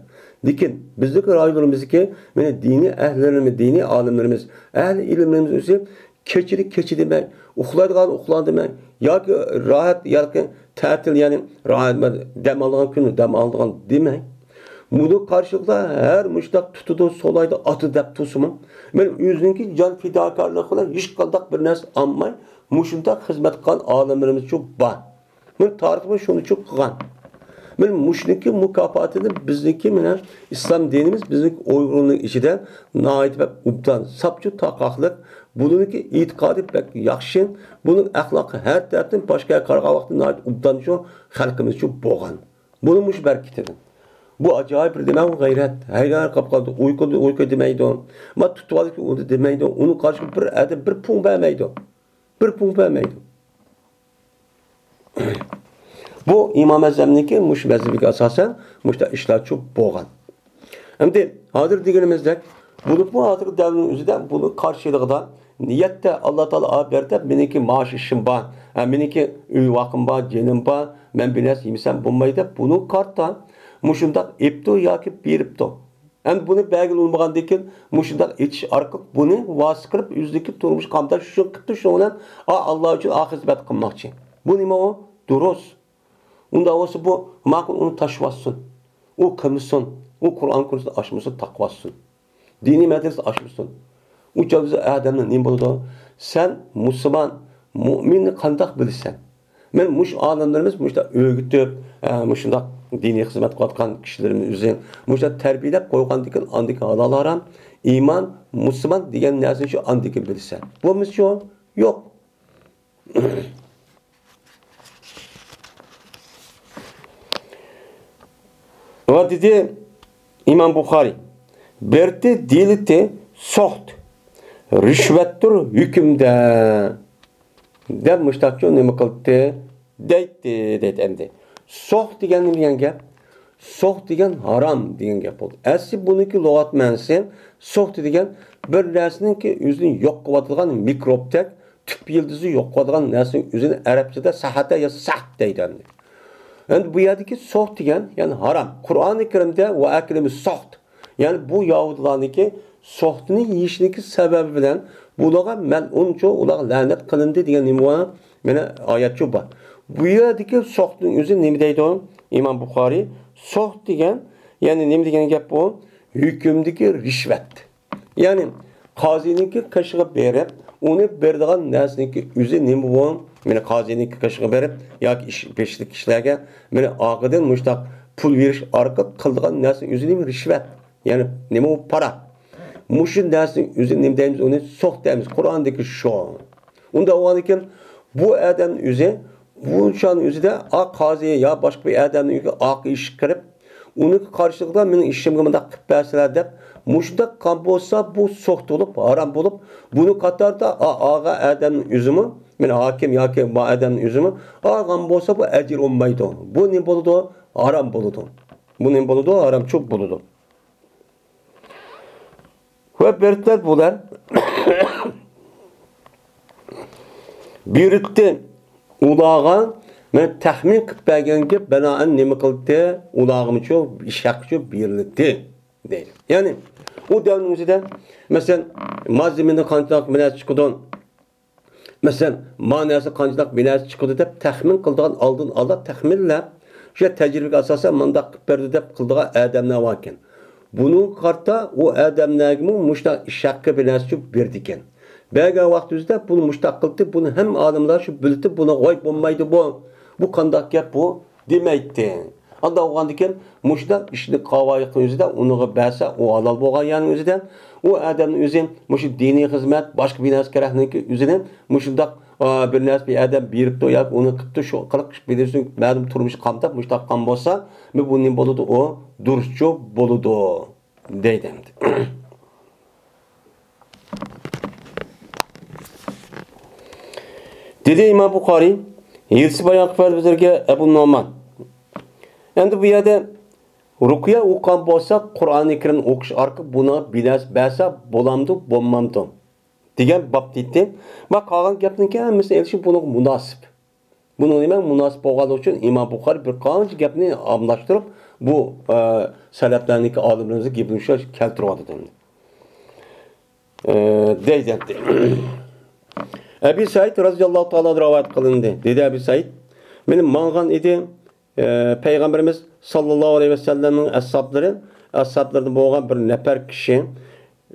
Lekin bizdagi rayonlarimizdagi mana diniy ahillarimiz, diniy olimlarimiz, ahli ilmlarimiz o'zi kechi demay, uxladi demay yoki rohat yoki ta'til ya'ni rohat dam olgan kun dam olgan demay. Bunu karşılıkta her müştak tutudu solayda atı dep tusumu. Ben yüzünki can fidakarlıkla hiç kaldak bir nes anmay. Muşundak hizmet kılan alimlerimiz çok var. Ben tarihime şunu çok kılan. Ben muşunki mukafatını bizdeki İslam dinimiz bizdeki Uygurluk içinde nait ve ubdan sapçı takaklık. Bununki itikadi pek yakşın. Bunun ahlakı her taraftan başka karga vakti nait ubdan şu halkımız çok boğan. Bunu muş berkitirin. Bu acayip bir demem gayret. Hayran kapkaldı. Uyku demeydi o. Ma tutvalık onu demeydi o. Onun karşı bir pun vermeydi o. Bir pun vermeydi. Bu İmam mezhebindeki muş mezhebine asasen muşta işler çok boğan. Hem de hazır diyelimizde bu hazır devrin üzerinde bunu karşılığında niyette Allah Teala verdi. Benimki maaş işim var. Benimki üy vakım var, cenim var. Ben biraz yemesem bulmaydı. Bunu karttan muşundaq epti yoki beripti. Endi buni belgili olmagandan keyin muşundaq etish orqali buni vasita qilib o'zidagi turmush qamdash shu qilibdi, shu bilan Alloh uchun oxir xizmat qilmoqchi. Bu nima u? Durust. Unda olsa bu ma'qul uni tashvasin. U qilmasin. U Qur'on kursini ochmasin, taqvasin. Diniy madrasa ochmasin. U chog'da odamning nima bo'ladi? Sen musulmon, mu'minni qandoq bilsan? Men mush olimlarimiz mushda o'rgitib, mushunda diniy xizmat qilayotgan kishilarimiz o'zi mushda tarbiyalab qo'ygandan andiki halol harom, iymon, musulmon degan narsani shu andiki bilsan. Bo'lmasa shu yo'q. Va dedi İmam Buxoriy, berti diliti soht, rüşvettir hükümde. Deb mushtaqcho nima qildi? Deydi endi. Soh degan nima degan gap? Soh degan harom degan gap bo'ldi. Asli buniki lug'at ma'nosi soh degan bir narsaniki o'zini yo'q qilayotgan mikrobdek tüp yildizi yo'q qilayotgan narsaning o'zini arabchada sahata ya sah deydi endi. Endi bu yerdagi soh degan, ya'ni harom. Qur'oni Karimda va aklimiz soht. Ya'ni bu Yahudilarniki sohtini yeyishniki sababi bilan bularga mal'uncho ular la'nat qilindi degan nima bor? Mana oyat shu bor. Bu yerdagi sohtning o'zi nima deydi? İmam Buxoriy soht degan, ya'ni nima degan gap bu? Hukmdagi rishvat. Ya'ni qoziniki qishig'i berib, uni beradigan narsaniki o'zi nima bu? Mana qoziniki qishig'i berib yoki peshlik kishilarga mana oqidan mushtaq pul berish orqali qiladigan narsa o'zi nima rishvat. Ya'ni nima u para. Muşun dersin üzerine nima deymiz, onu soh deymiz. Qur'ondagi shu. Unda o'g'anikin bu adam o'zi bu şan o'zida qozi yo boshqa bir odamning uyiga oq ish kirib, uni qarshiligida mening ishimga bunday qilib bersalar deb, mushunda qon bo'lsa bu soh bo'lib, harom bo'lib, buni qatorda og'a odamning o'zimi, meni hokim yoki bu odamning o'zimi olgan bo'lsa bu ajr olmaydi. Bu nima bo'ladi? Harom bo'ladi. Bu nima bo'ladi? Harom cho'p bo'ladi. Ve bertler bular biritti ulağa men tahmin qilib berganga binoan nima qildi? Ulag'imcha ishaqcha berildi deydi. Ya'ni u davrning o'zida masalan mazmuni qanchalik bilan chiqadi, masalan ma'nosi qanchalik bilan chiqadi deb taxmin qildigan oldin Allah taxminlab o'sha tajribaga asosan mundaq qilib berdi deb qildigan odamlar bor ekan. Bunun karta o adamlarga muştaq ishaqqa bilanchi berdi ekan. Bergan vaqtimizda buni muştaq qildi, buni ham odamlar shu bildi, buni g'oyib bo'lmaydi bu. Bu qanday gap bu demaydi. Anda o'g'andikan muştaq ishni qavoyi qilishda uniga bersa o halol bo'lgan yani o'zidan o odamning o'zi mush diniy xizmat boshqa bir narsa kerakniki o'zidan mushundaq bir narsa bir odam beribdi yoki uni qilibdi shu qiliq bilirsin ma'lum turmush qamtab mushtaq qam bo'lsa bu nima bo'ladi o durustcho bo'ladi deydi. Dedi İmam Buxoriy, Yirsi bayon qilib bizlarga Abu Nu'man. Endi bu yerda ruqya o'qigan bo'lsa, Qur'oni Karim o'qish orqali buni bilas bersa bo'lamdi, bo'lmamdi degan bab deydi. Va qolgan gapniki hammasi elchi buni munosib. Buni nima munosib bo'lgani uchun İmam Buxoriy bir qancha gapni omlashtirib bu salaflarniki olimlarimizga gapni shu keltiryapti dedi. Deydi. Abi Said radhiyallohu ta'ala rivoyat qilindi. Dedi Abi Said, mening mang'an edi Peygamberimiz sallallahu aleyhi ve sellem'in ashablarından bo'lgan bir nafar kishi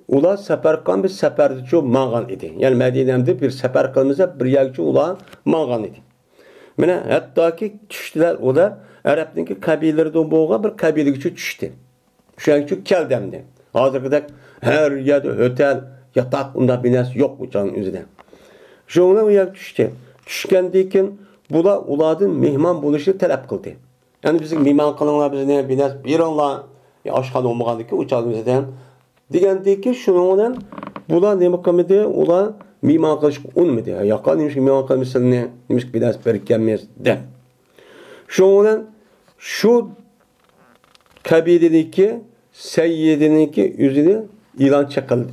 ular safar qilgan bir safarda shu mang'an edi. Ya'ni Madinamda bir safar qilmasa bir yerga ular mang'an edi. Mana hattoki tushdilar ular Arabniki qabilalaridan bo'lgan bir qabilaga tushdi. Shuning uchun keldimdi. Hozirgidek her yerda hotel, yotoq unda binas yo'q uçağın o'zida. Şuna u yerga tushdi. Tushgandan keyin bular ulardan mehmon bo'lishni talab qildi. Yani bizim mehmon qilinglar bizni binas beringlar. Oshxona bo'lmaganiki uçağımızdan degandek ki şunun bilan bular nima qilmadi? Ular mehmon qilish unmadi. Yo'q, nima mehmon qilmasini, nima binas berkanmiz deb. Şunun bilan şu qabiladagi sayyidiniki o'zini e'lon chaqildi.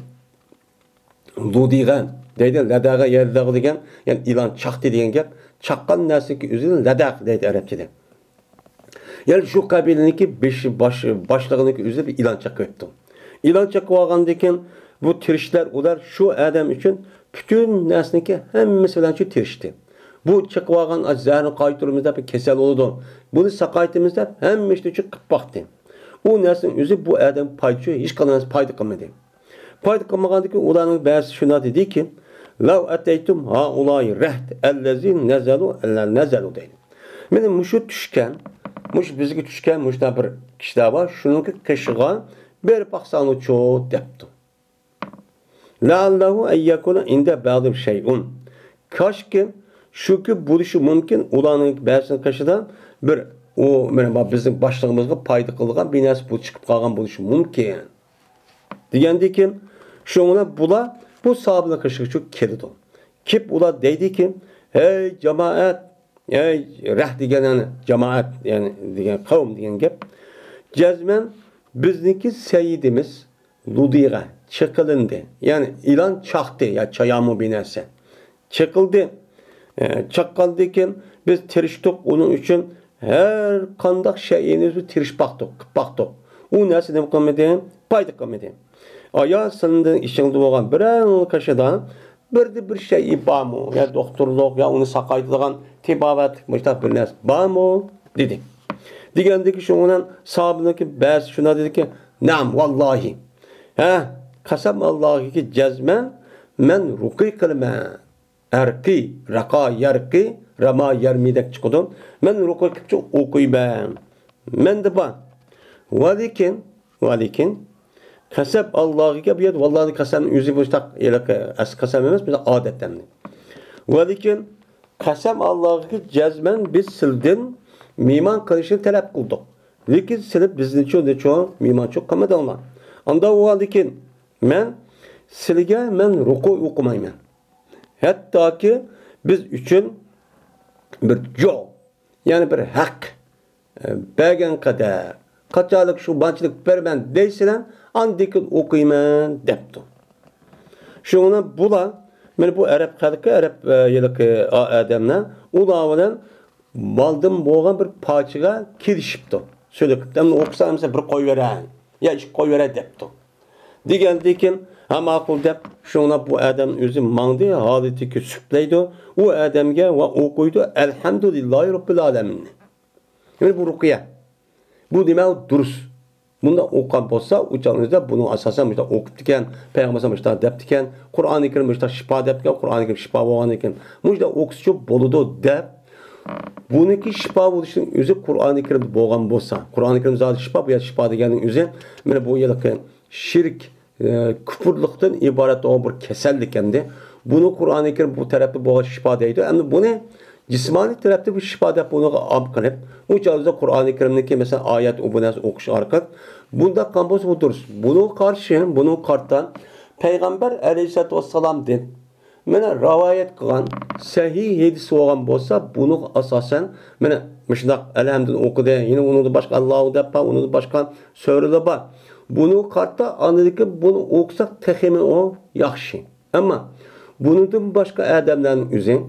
Ludigan deydi, ladaga yerdağı degan, yani e'lon chaqdi degan gap, chaqqan narsaki o'zini ladaq deydi arabchada. Yani şu kabileniki başlığındaki üzerinde bir ilan çakıttım. İlan çakıvagandakin bu tirişler ular şu adam için bütün nesneki hemmesi bilan şu tirişti. Bu çakıvagan zahni qaytırımızda bir kesel oldu. Bunu sakaytımızda hemmesi için kıp baktı. O nesnin üzü bu adam payçı hiç kalanız paydı kılmadı. Paydı kılmagandaki ulanın bärsi şuna dedi ki lav ateytum haulâi reht ellezî nezelu deydi. Benim muşu düşken bizge düşken muşda bir kişiler var. Şununki kışığa bir baksanı çoğu depti. La'allahu eyyekuna inde ba'dım şey'un. Kaşki şu ki buluşu mümkün ulanın bärsini kaşıdan bir o mesela bizim başlığımızga payda kılgan bir narsa bu çıkıp kalgan buluşu mümkün. Degende ki şuna bula bu sahabına kaşık çok kelidi. Kip ula deydi ki hey cemaat ey rah degen cemaat yani degen kavm degen gap cezmen bizniki seyidimiz Ludiga çıkılındı. Yani ilan çaktı ya çayamı binese. Çıkıldı. Çakkaldı ki biz tiriştik onun için her kandak şeyinizi tiriş baktık. O nersi demek olmadı? Paydık olmadı. Aya sındı işinde olan bir kaşıdan bir şey var mı? Ya doktorluk ya onu sakaydıgan tibavet müştak bir nes var mı? Dedi. Degende ki şundan sahabındaki bärs şuna dedi ki nam vallahi. Kasam Allah'ı ki cezmen men ruki kılma. Erki, raka, yarki, rama, yermidek çıkıdım. Men ruki kıpçı okuy ben. Men de ban. Valikin kasab Allah'ı ki biyad vallahi kasam yüzü boştak as kasam emez bir adetten. Valikin kasam Allah'ı ki cezmen biz sildin miman kılışını talep kıldık. Lekin silip bizden çoğu miman çok kamadı olma. Anda valikin men silge men ruku okumayman. Hatta ki biz üçün bir jo yani bir hak bəgən kadar kaçalık şu bançılık vermen deysilen andikin okuyman deptu. Şuna bula men bu Arap halkı Arap yılık adamlar ulavadan maldım boğan bir paçıga kirişipti. Söylekten okusa mesela bir koy veren ya iş koy veren deptu. Digendikin hem akıl dep şuna bu adam özü mangdı haleti ki süpleydi. O adamge ve okuydu elhamdülillahi rabbil alemin. Yani bu rukiye. Bu demek durus. Bunda okan bolsa uçağınızda bunu asasen işte okup diken peygamber işte dep diken Kur'an-ı Kerim işte şifa dep diken Kur'an-ı Kerim şifa boğan diken. Mujda okusu boludu dep. Bununki şifa buluşun özü Kur'an-ı Kerim boğan bolsa. Kur'an-ı Kerim zaten şifa bu ya şifa degenin özü. Mene bu yılki şirk küfürlükten ibaret olan bir kesellik endi. Bunu Kur'an-ı Kerim bu tarafta boğa şifa deydi. Ama bunu cismani tarafta bu şifa deyip bunu amkınıp o cazda Kur'an-ı Kerim'deki mesela ayet o bunu okuş arkat. Bunda kambos budur. Bunu karşı, bunu karttan Peygamber aleyhissalatü vesselam dedi. Mene rivayet kılan sahih hadis olan bolsa bunu asasen mene mışnak elhamdülillah okudu. Yine onu da başka Allahu deppa, onu da başka söyledi ba. Bunu kartta anladık ki bunu okusak tehimi o yaxşı. Ama bunun başka adamların üzerine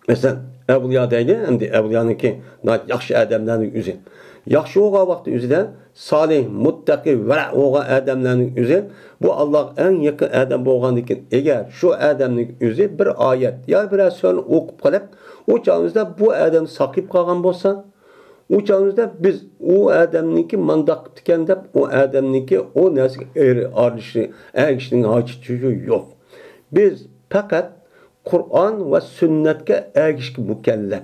mesela Evliya deydi, hem de Evliya'nın ki yaxşı adamların üzerine. Yaxşı oğa vakti üzerine salih, muttaki, vera oğa adamların üzerine bu Allah en yakın adam boğandıkken eğer şu adamın üzerine bir ayet ya biraz sonra okup kalıp o çağımızda bu adam sakip kalgan bolsa o çağımızda biz o adamınki mandak diken de o adamınki o nasıl arışı, erişinin haçıcı yok. Biz fakat Kur'an ve sünnetke erişki mükellef.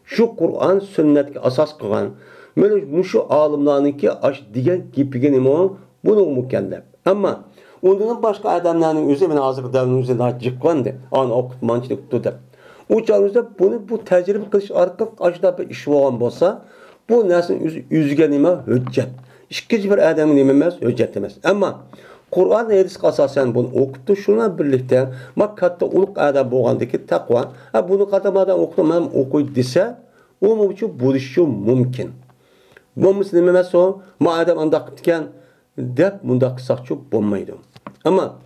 Şu Kur'an sünnetke asas kılan böyle şu alimlarınki aş diyen gipigen imam bunu mükellef. Ama ondan başka adamların üzerine hazır davranın üzerine çıkkandı. An okutmançılık tutup. O çağımızda bunu bu tecrübe kılış arka aşıda bir iş olan bolsa bu nasıl üzgen ima hüccet. İkinci bir adamın imamaz hüccet demez. Ama Kur'an hadis asasen bunu okuttu. Şuna birlikte Makkat'ta uluk adam boğandaki takva bunu katamadan okutamam okuy dese o mu için bu iş mümkün. Bu müslümanlar o madem andaktıken dep bunda kısakçı bulmaydı. Ama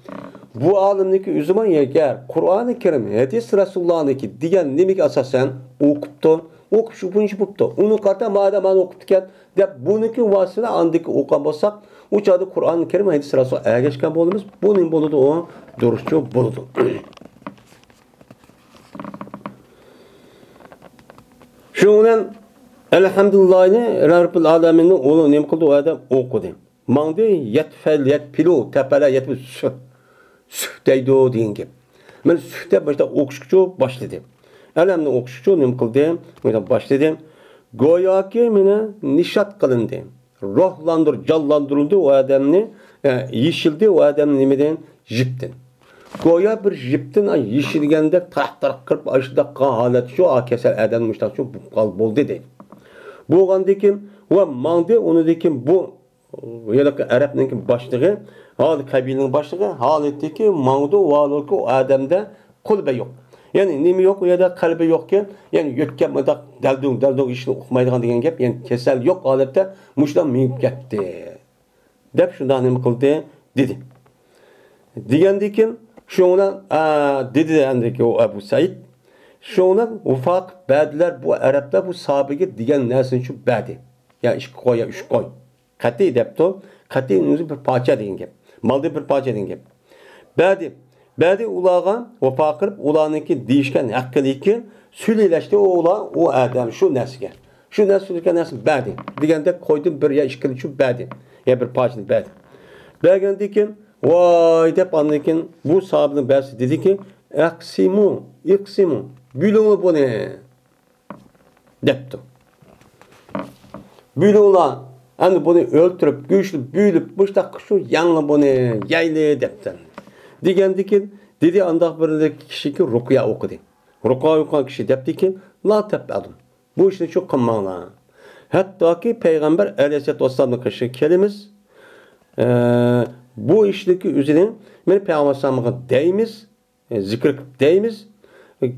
bu alimdeki üzüman eğer Kur'an-ı Kerim hadis Resulullah'ındaki diyen nimik asasen okuptu o'qish buncha bo'pti. Uni qata madam men o'qib ketgan deb buniki vasila andiki o'qigan bo'lsak, u chog'da Qur'onni Karim hadis rasul ergashgan bo'lamiz. Buning bo'ladi o durustchi bo'ladi. Şundan elhamdülillah'ni Rabbil Alemin'in onu nem kıldı o adam okudu. Mangdı yetfel yetpilu tepele yetpil sühteydi o deyin ki. Ben sühte başta okuşukçu başladı. Elimde okuşukçu nem kıldı. Başladı. Goya ki mine nişat kılındı. Ruhlandır, canlandırıldı o adamını. Yeşildi o adamın nemeden jiptin. Goya bir jiptin yeşilgende tahtara kırıp aşıda halet şu kesel eden müştak şu kal bol dedi. Bu gandikim ve mangdi onu dikim bu yalak Arap'ın başlığı hal kabilenin başlığı haletteki mangdu valık o adamda kulbe yok. Yani nemi yok ya da kalbi yok ki yani yötken mıdak deldun işini okumaydıgan degen gap yani kesel yok halette muştan miyip gitti. Dep şundan nemi kıldı dedi. Digendikim şuna dedi andaki o Ebu Said şuna ufak badiler bu Araplar bu sahabege digen nersin şu badi. Ya iş koya üç koy. Kati depto kati'nin özü bir parça deyin gap. Malda bir parça deyin gap. Badi ulağa vefa kırıp ulağınki değişken hakkılıyken süleyleşti o ula o adam şu nesge. Şu nesge nesge badi. Digende koydum bir ya işkili şu badi. Ya bir parça badi. Beğendikin vay dep anlakin bu sahabenin birisi dedi ki iksimu bülüğü bu ne depti. Bülüğü hani bunu öldürüp güçlü büyülüp buşta şu yanlı bunu yaylı depti. Digendikin dedi andak birindeki kişi ki rukiya okudu. Rukiya okuyan kişi depti ki la tepedim. Bu işini çok kımmanla. Hatta ki Peygamber Aleyhisselatü Vesselam'ın kişi kelimiz bu işteki üzerine men Peygamber sallallahu deyimiz, zikr deyimiz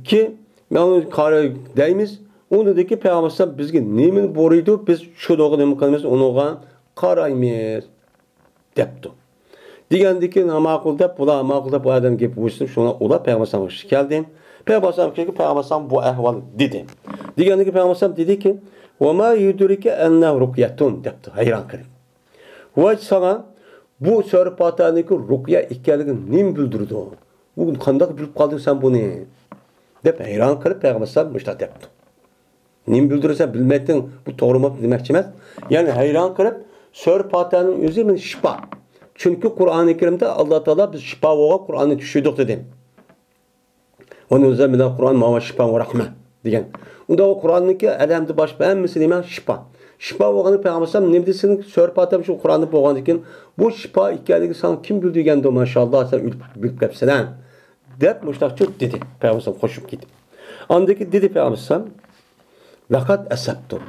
ki men qara deyimiz. Ondaki Peygamber sallallahu bizge nemin boruydu biz şu doğru nemi qilamiz onuga qaraymiz depti. Degandiki namaqul deb bular maqul deb bu adam gap bo'lsin shuna ular Peygamber sallallahu keldi. Peygamber sallallahu bu ahvol dedi. Degandiki Peygamber sallallahu dedi ki: "Ve ma yudrike enne ruqyatun" depti. Hayron qilib. Voy sana bu sörpataniki ruqya ekanligini nim bildirdi o. Bugün qanday bilib qolding sen bunu? Deb hayron qilib Peygamber sallallahu mushta depti. Nim bildirsa bilmayding bu to'g'rimi demoqchi emas. Ya'ni hayron qilib sörpataning o'zi men shifa. Chunki Qur'oni Karimda Alloh taolo biz shifa bo'lgan Qur'onni tushirdik dedi. Onun üzerinde Kur'an mava şifa ve rahmet degan. Unda o Qur'onniki alamni boshqa hammasi nima shifa. Shifa bo'lgani Peygamber sallam nimdesini sörpatam shu Qur'onni bo'lgan ekan. Bu shifa ekanligi san kim bildiganda maşallah sen bilib qapsan. Deb mushtaqchi dedi. Peygamber sallam qo'shib ketdi. Andaki dedi Peygamber sallam laqad asabtum.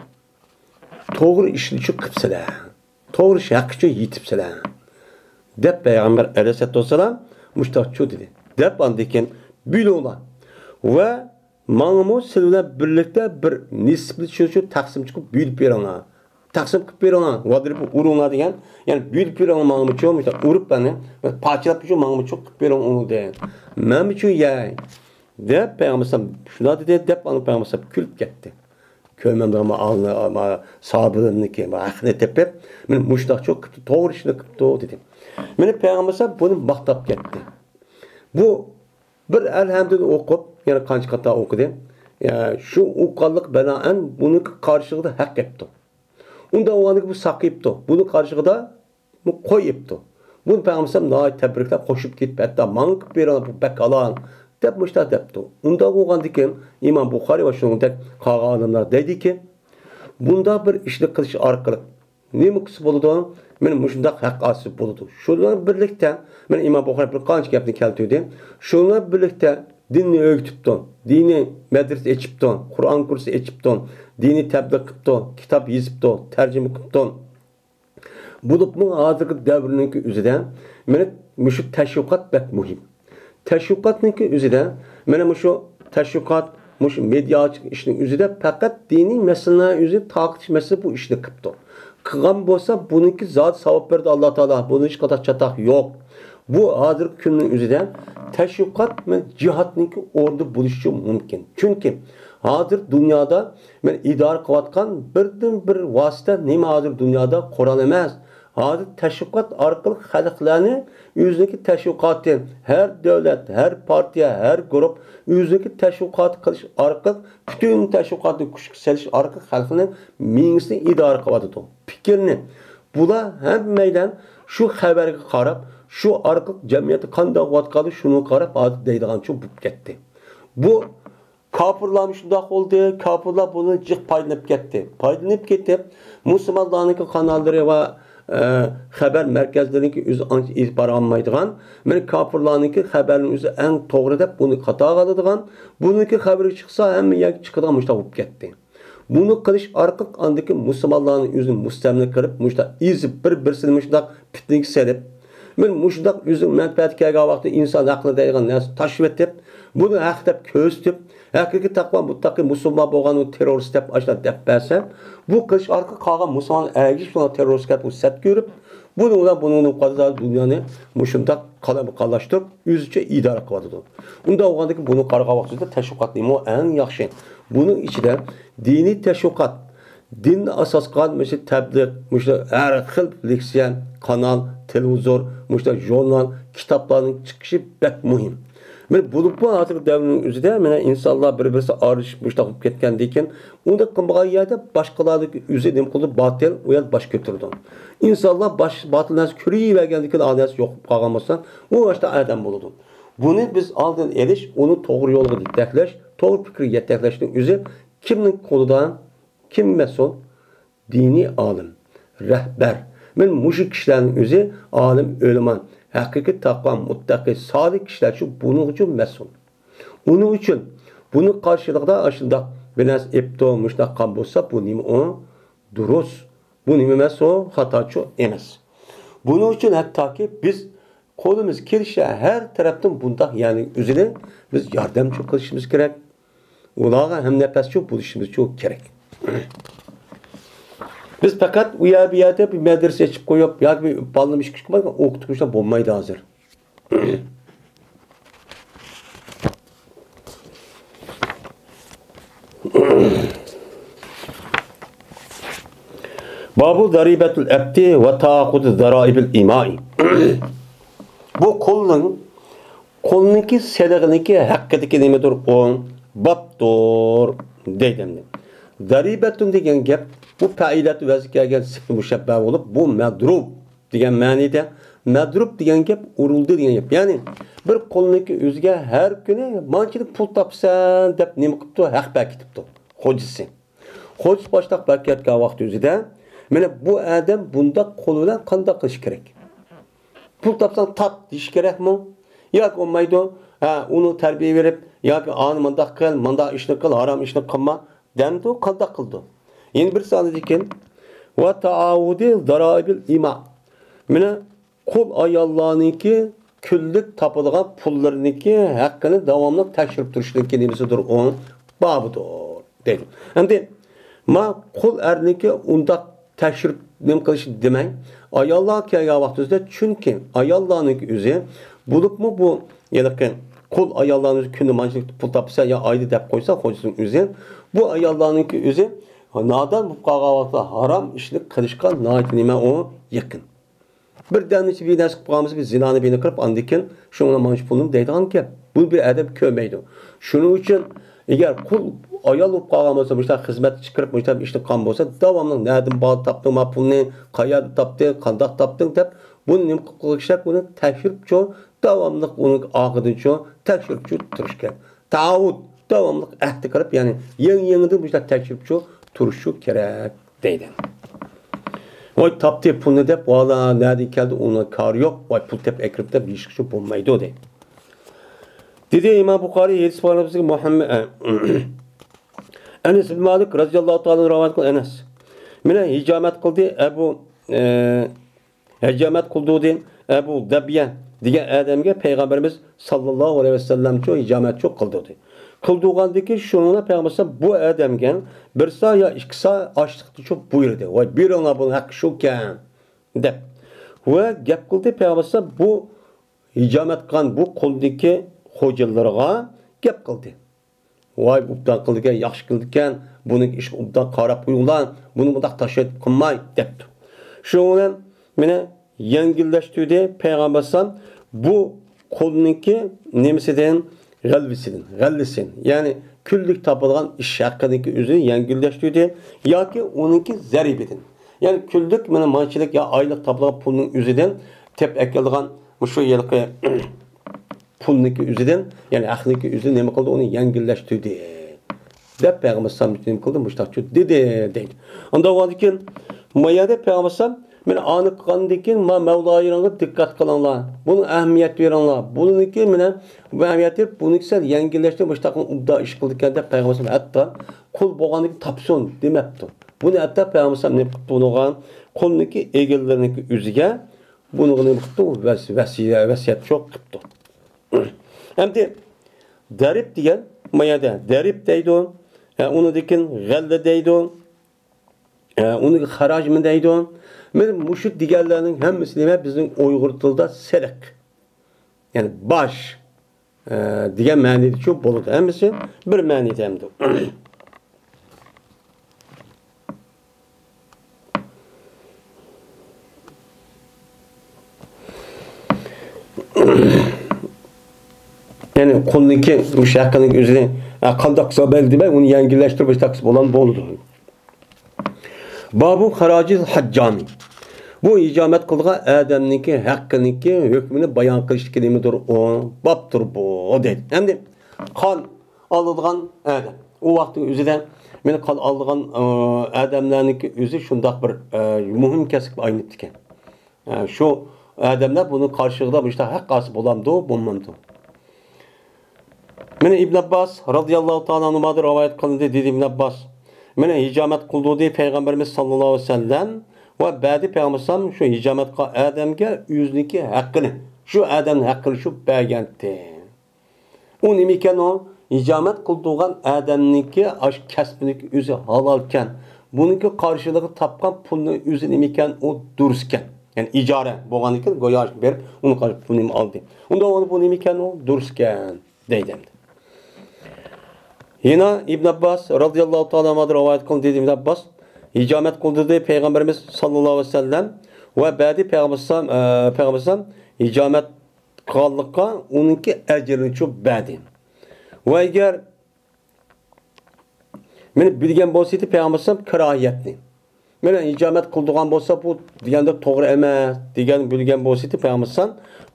To'g'ri ishni shu qilibsizlar. To'g'ri ish haqqicha yetibsizlar. Deb Peygamber Aleyhisselatü Vesselam mushtaqchi dedi. Deb andikin büyüyorlar. Ve manımı sizlerle birlikte bir nisbli şu taksim çıkıp büyülüp verenler. Taksim çıkıp verenler. Vadırıp urunlar diyen. Yani büyülüp verenler manımı çoğum işte urup beni. Parçalıp şu manımı çok çıkıp veren onu diyen. Ben bir şey yay. Deyip Peygamber şuna dedi. Deyip bana Peygamber külüp gitti. Köyümden ama ağzına sahabelerini ki. Ahine tepep. Ben muştak çok kıptı. Doğru işini kıptı o dedim. Benim Peygamber bunu baktap gitti. Bu bir elhamdülillah okup yani kaç kata okudu. Yani şu ukallık benaen bunun karşılığında hak yaptı. Onda o anlık bu sakıptı. Bunun karşılığında bu koy yaptı. Bunu Peygamber daha tebrikler koşup gidip hatta mank bir an bu bekalan depmişler depti. Onda o anlık İmam Bukhari ve şunun tek kağa adamlar dedi ki bunda bir işlik kılıç arkalık. Ne mıksı buludu? Benim müşündak hak asip buludu. Şunlar birlikte ben İmam Bukhari bir kanç yaptı keltiydi. Şunlar birlikte dinni öğütüptün, dini medrese eçiptün, Kur'an kursu eçiptün, dini tebliğ kıptın, kitap yazıptın, tercüme kıptın. Bulup mu hazırki devrininki üzerinde benim şu teşvikat pek mühim. Teşvikatninki üzerinde benim şu teşvikat, şu medya işinin üzerinde fakat dini meseleler üzerinde takip mesele bu işini kıptın. Kıgan bolsa bununki zat savab verdi Allah Teala. Bunun hiç kadar çatak yok. Bu hazır günün üzerinde teşvikat ve cihatninki orada buluşu mümkün. Çünkü Hazır dünyada men idare qilayotgan birdan bir vosita nima hazır dünyada Qur'on emas. Hazır təşviqat arqılı xalqlarni o'ziniki təşviqatı her devlet, her partiya, her grup o'ziniki təşviqat qilish arqılı bütün təşviqatni kuchga selish arqılı xalqning mingisini idora qilyotdi. Fikirni bular hammaydan shu xabarga qarab, shu arqılı jamiyatni qanday qilayotgani shuni qarab hozir deydigancha bo'lib ketdi. Bu kafirlar shundoq bo'ldi, kafirlar buni jiq foydalanib ketdi. Foydalanib ketib, musulmonlarning kanallari va xabar markazlarininki o'zi ancha e'tibor olmaydigan, men kafirlarninki xabarning o'zi eng to'g'ri deb buni xato qiladigan, buniki xabari chiqsa hamma yoki chiqadigan mushta bo'lib ketdi. Buni qilish orqali andiki musulmonlarning o'zini mustamlik qilib, mushta ezib bir-birsini mushta fitnaga serib, men mushta o'zi manfaat kelgan vaqtda inson aqli deydigan narsa tashib etib, buni haq deb ko'rsatib, haqiqiy taqvo muttaqi musulmon bo'lgan u terrorist deb ashla deb bersa, bu qilish orqali qolgan musulmon agish bilan terrorist deb sat ko'rib, buni ular buni qadar dunyoni mushunda qalashtirib, o'zicha idora qiladi. Unda o'g'andiki buni qarg'a vaqtida tashviqot nima eng yaxshi. Buning ichida diniy tashviqot, dinni asos qilgan mesela tabliğ, mesela her xil leksiya, kanal, televizor, mesela jurnal, kitaplarning chiqishi bek muhim. Men bulup bu hazır davrning o'zida mana insonlar bir-birisi arishib mushtaq bo'lib ketgandan keyin unda qilmagan yerda boshqalarning o'zi nima qildi batil u yer bosh ko'tardi. İnsanlar batil narsa ko'rayvergandan keyin adasi yo'q bo'lib qolgan bo'lsa, u boshda adam bo'ladi. Buni biz oldin elish, uni to'g'ri yo'lga yetaklash, to'g'ri fikr yetaklashning o'zi kimning qo'lidan, kim mas'ul? Diniy olim, rahbar. Men mushuk kishilarning o'zi olim, o'liman, haqiqiy taqvo, muttaqi, solih kishilar shu buning uchun mas'ul. Uning uchun buni qarshiligida shundoq binas epto mushtaqqa bo'lsa, bu nima o? Durust. Bu nima emas o? Xatochi emas. Buning uchun hattoki biz qo'limiz kelishi har tarafdan bundaq, ya'ni o'zini biz yordamchi qilishimiz kerak. Ularga ham nafaschi bo'lishimiz kerak. Biz fakat bu yerda bir madrasa açıp koyup yoki bir balını ish qilib o'qituvchilar bo'lmaydi hozir. Babu daribatul abdi ve taqud zaraibil imai. Bu qo'lninki sadaqaniki haqqidagi nimadir o babdur deydimdi. Daribatun degan gap bu fa'ilat vazifaga sifat mushabbah bo'lib, bu madrub degan ma'noda, madrub degan gap urildi degan gap. Ya'ni bir qo'lniki o'ziga har kuni manchilik pul topsan deb nima qilibdi? Haq berkitibdi. Xo'jisi. Xo'jis boshliq berkitgan vaqt o'zida, mana bu odam bunda qo'l bilan qanday qilish kerak? Pul topsan tap deyish kerakmi? Yoki olmaydi, uni tarbiya berib, yoki ani mundaq qil, mundaq ishni qil, harom ishni qilma, demdi, qanday qildi? Yeni bir sahne dikin. Ve taavudi zaraibil ima. Mine kul ayallarınki küllük tapılgan pullarınki hakkını devamlı tekşirip duruşunun kelimesidir. Onun babıdır. Değil. Hem de ma kul erinki unda tekşirip nem kılışı demeyin. Ayallar ki ya vaxtınızda çünkü ayallarınki üzü bulup mu bu yedeki kul ayallarınızı kündü mancılık pul tapısa ya aydı dep koysa hocasının üzü bu ayallarınki üzü nadan bu qağavaqda haram ishni qilishga nima o yaqin. Birdan ichi bir narsa qilganmiz, biz zinani beni qilib, andikin shunga manch pulni deydigan gap. Bu bir adab ko'maydi. Shuning uchun agar qul ayol bo'lib qolgan bo'lsa, mushta xizmat chiqarib, mushta ishni qilgan bo'lsa, davomli nadan bol topding, ma pulni qayerda topding, qandoq topding deb buni nima qilishak, buni tekshirib-cho, davomli uni og'idicho tekshirib turish kerak. Taavud davomli ahd qilib, ya'ni yangidan mushta tekshirib-cho turuşu kerak deydi. Vay taptı pulunu dep, valla nerede geldi ona kar yok, vay pul tep ekrip de bir işkisi bulmaydı o deydi. Dedi İmam Bukhari, Yedis Parabısı Muhammed Enes bin Malik radıyallahu ta'ala rivayet kıldı Enes. Mine hicamet kıldı Ebu Dabiye diye Adem'e Peygamberimiz sallallahu aleyhi ve sellem çok hicamet çok kıldı. Kıldığındaki şununa Peygamber bu adamgen bir saat ya iki saat açlıkta çok buyurdu. Vay bir ona bunun hakkı şuken de. Ve gap kıldı Peygamber bu hicamet kan bu koldaki hocalarına gap kıldı. Vay ubdan qildi ekan, yaxshi qildi ekan, buni ish ubdan qarab qo'yinglar, buni bundoq tashlab qilmay debdi. Shu bilan meni yengillashtirdi payg'ambar alayhisalom bu qo'lniki nemasidan g'allisidan. Ya'ni kunlik topilgan ish haqidagi o'zini yengillashtirdi yoki uniki zaribidan. Yani kunlik mana manchilik ya oylik topilgan pulning o'zidan tep akilgan shu yilqi pulniki o'zidan, ya'ni ahliniki o'zini nima qildi, uni yengillashtirdi. Deb payg'ambar sallallohu alayhi vasallam mushtaqchi dedi deydi. Unda o'zikin mayada payg'ambar sallam men aniq qilgandan ma Mavloyingga diqqat qilinglar. Buni ahamiyat beringlar. Buniki meni bu ahamiyat deb buniki sal yengillashtirib mushtaqni ubda ish qildi ekan deb payg'ambar sallam hatto qul bo'lganligi topsin demabdi. Buni hatta payg'ambar sallam ne qildi unuga qo'lniki egillariniki o'ziga buni nima qildi vasiyat çok qildi. Endi darib degan mayada darib deydi. Uni dekin g'alla deydi. Uni xarajmi deydi. Men mushu deganlarning hammasi nima bizning Uyg'ur tilida sariq. Ya'ni bosh degan ma'noda çok bo'ladi. Hammasi bir ma'noda hamdir. Yani qo'lniki mushaqqaning o'zini qandoq sabel demay uni yengillashtirib taqsis bo'lan bo'ldi. Babu xarajil hajjami. Bu ijomat qilgan odamniki haqqiniki hukmini bayon qilish kelimidir o. Babdir bu deydi. Endi qon oladigan odam. O vaqtning o'zida meni qon oladigan odamlarniki o'zi shundoq bir muhim kasb aynib ekan. Shu odamlar buni qarshilida işte haqqasi bo'lamdi, bo'lmamdi. Mene İbn Abbas radıyallahu ta'ala anhu'dan rivayet kılındı dedi İbn Abbas. Mene hicamet kıldı diye Peygamberimiz sallallahu aleyhi ve sellem ve ba'di Peygamberimiz şu hicamet adamga yüzniki hakkını, şu adamın hakkını şu bergenti. O nimiken o hicamet kıldığın adamniki aş kasbiniki özü halalken, bununki karşılığı tapkan pulunu özü nimiken o durusken. Yani icare boğanıken goyaş verip onu karşı pulunu aldı. Onda onu bu nimiken o durusken deydi. Yine İbn Abbas radıyallahu ta'ala anhu'dan rivayet kılındı dedi İbn Abbas. Hicamet kıldı diye Peygamberimiz sallallahu aleyhi ve sellem ve ba'di Peygamberimiz hicamet kıldıkça onunki ecrini çok ba'di. Ve eğer men bilgen bolsaydı Peygamberimiz karahiyetni. Men hicamet kıldığan bolsa bu degende doğru emas degen bilgen bolsaydı Peygamberimiz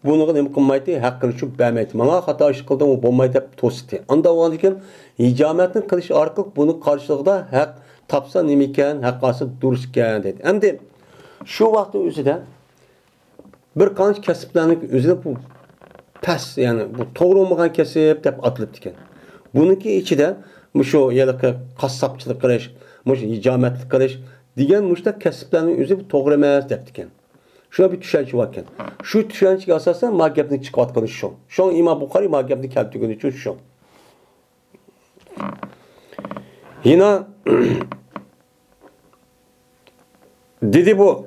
bunu nima qilmaydi, haqqini tushib bermaydi. Mana xato ish qildim, u bo'lmaydi deb to'sdi. Unda o'g'andikin hijomatni qilish orqali buni qarshiligida haq topsa nima ekan, haqqasi durust ekan dedi. Endi shu vaqtning o'zida bir qancha kasblarning o'zida bu pas, ya'ni bu to'g'ri bo'lmagan kasb deb atilib ekan. Buniki ichida shu yalaqi qassobchilik qilish, mush hijomatlik qilish degan mushta kasblarning o'zi bu to'g'ri emas deb ekan. Şuna bir düşünce var ki, şu düşünceye asasen mağdubiyetini çıkartkanı şu. Şu an İmam Bukhari mağdubiyetini keltiriyor için şu. Yine dedi bu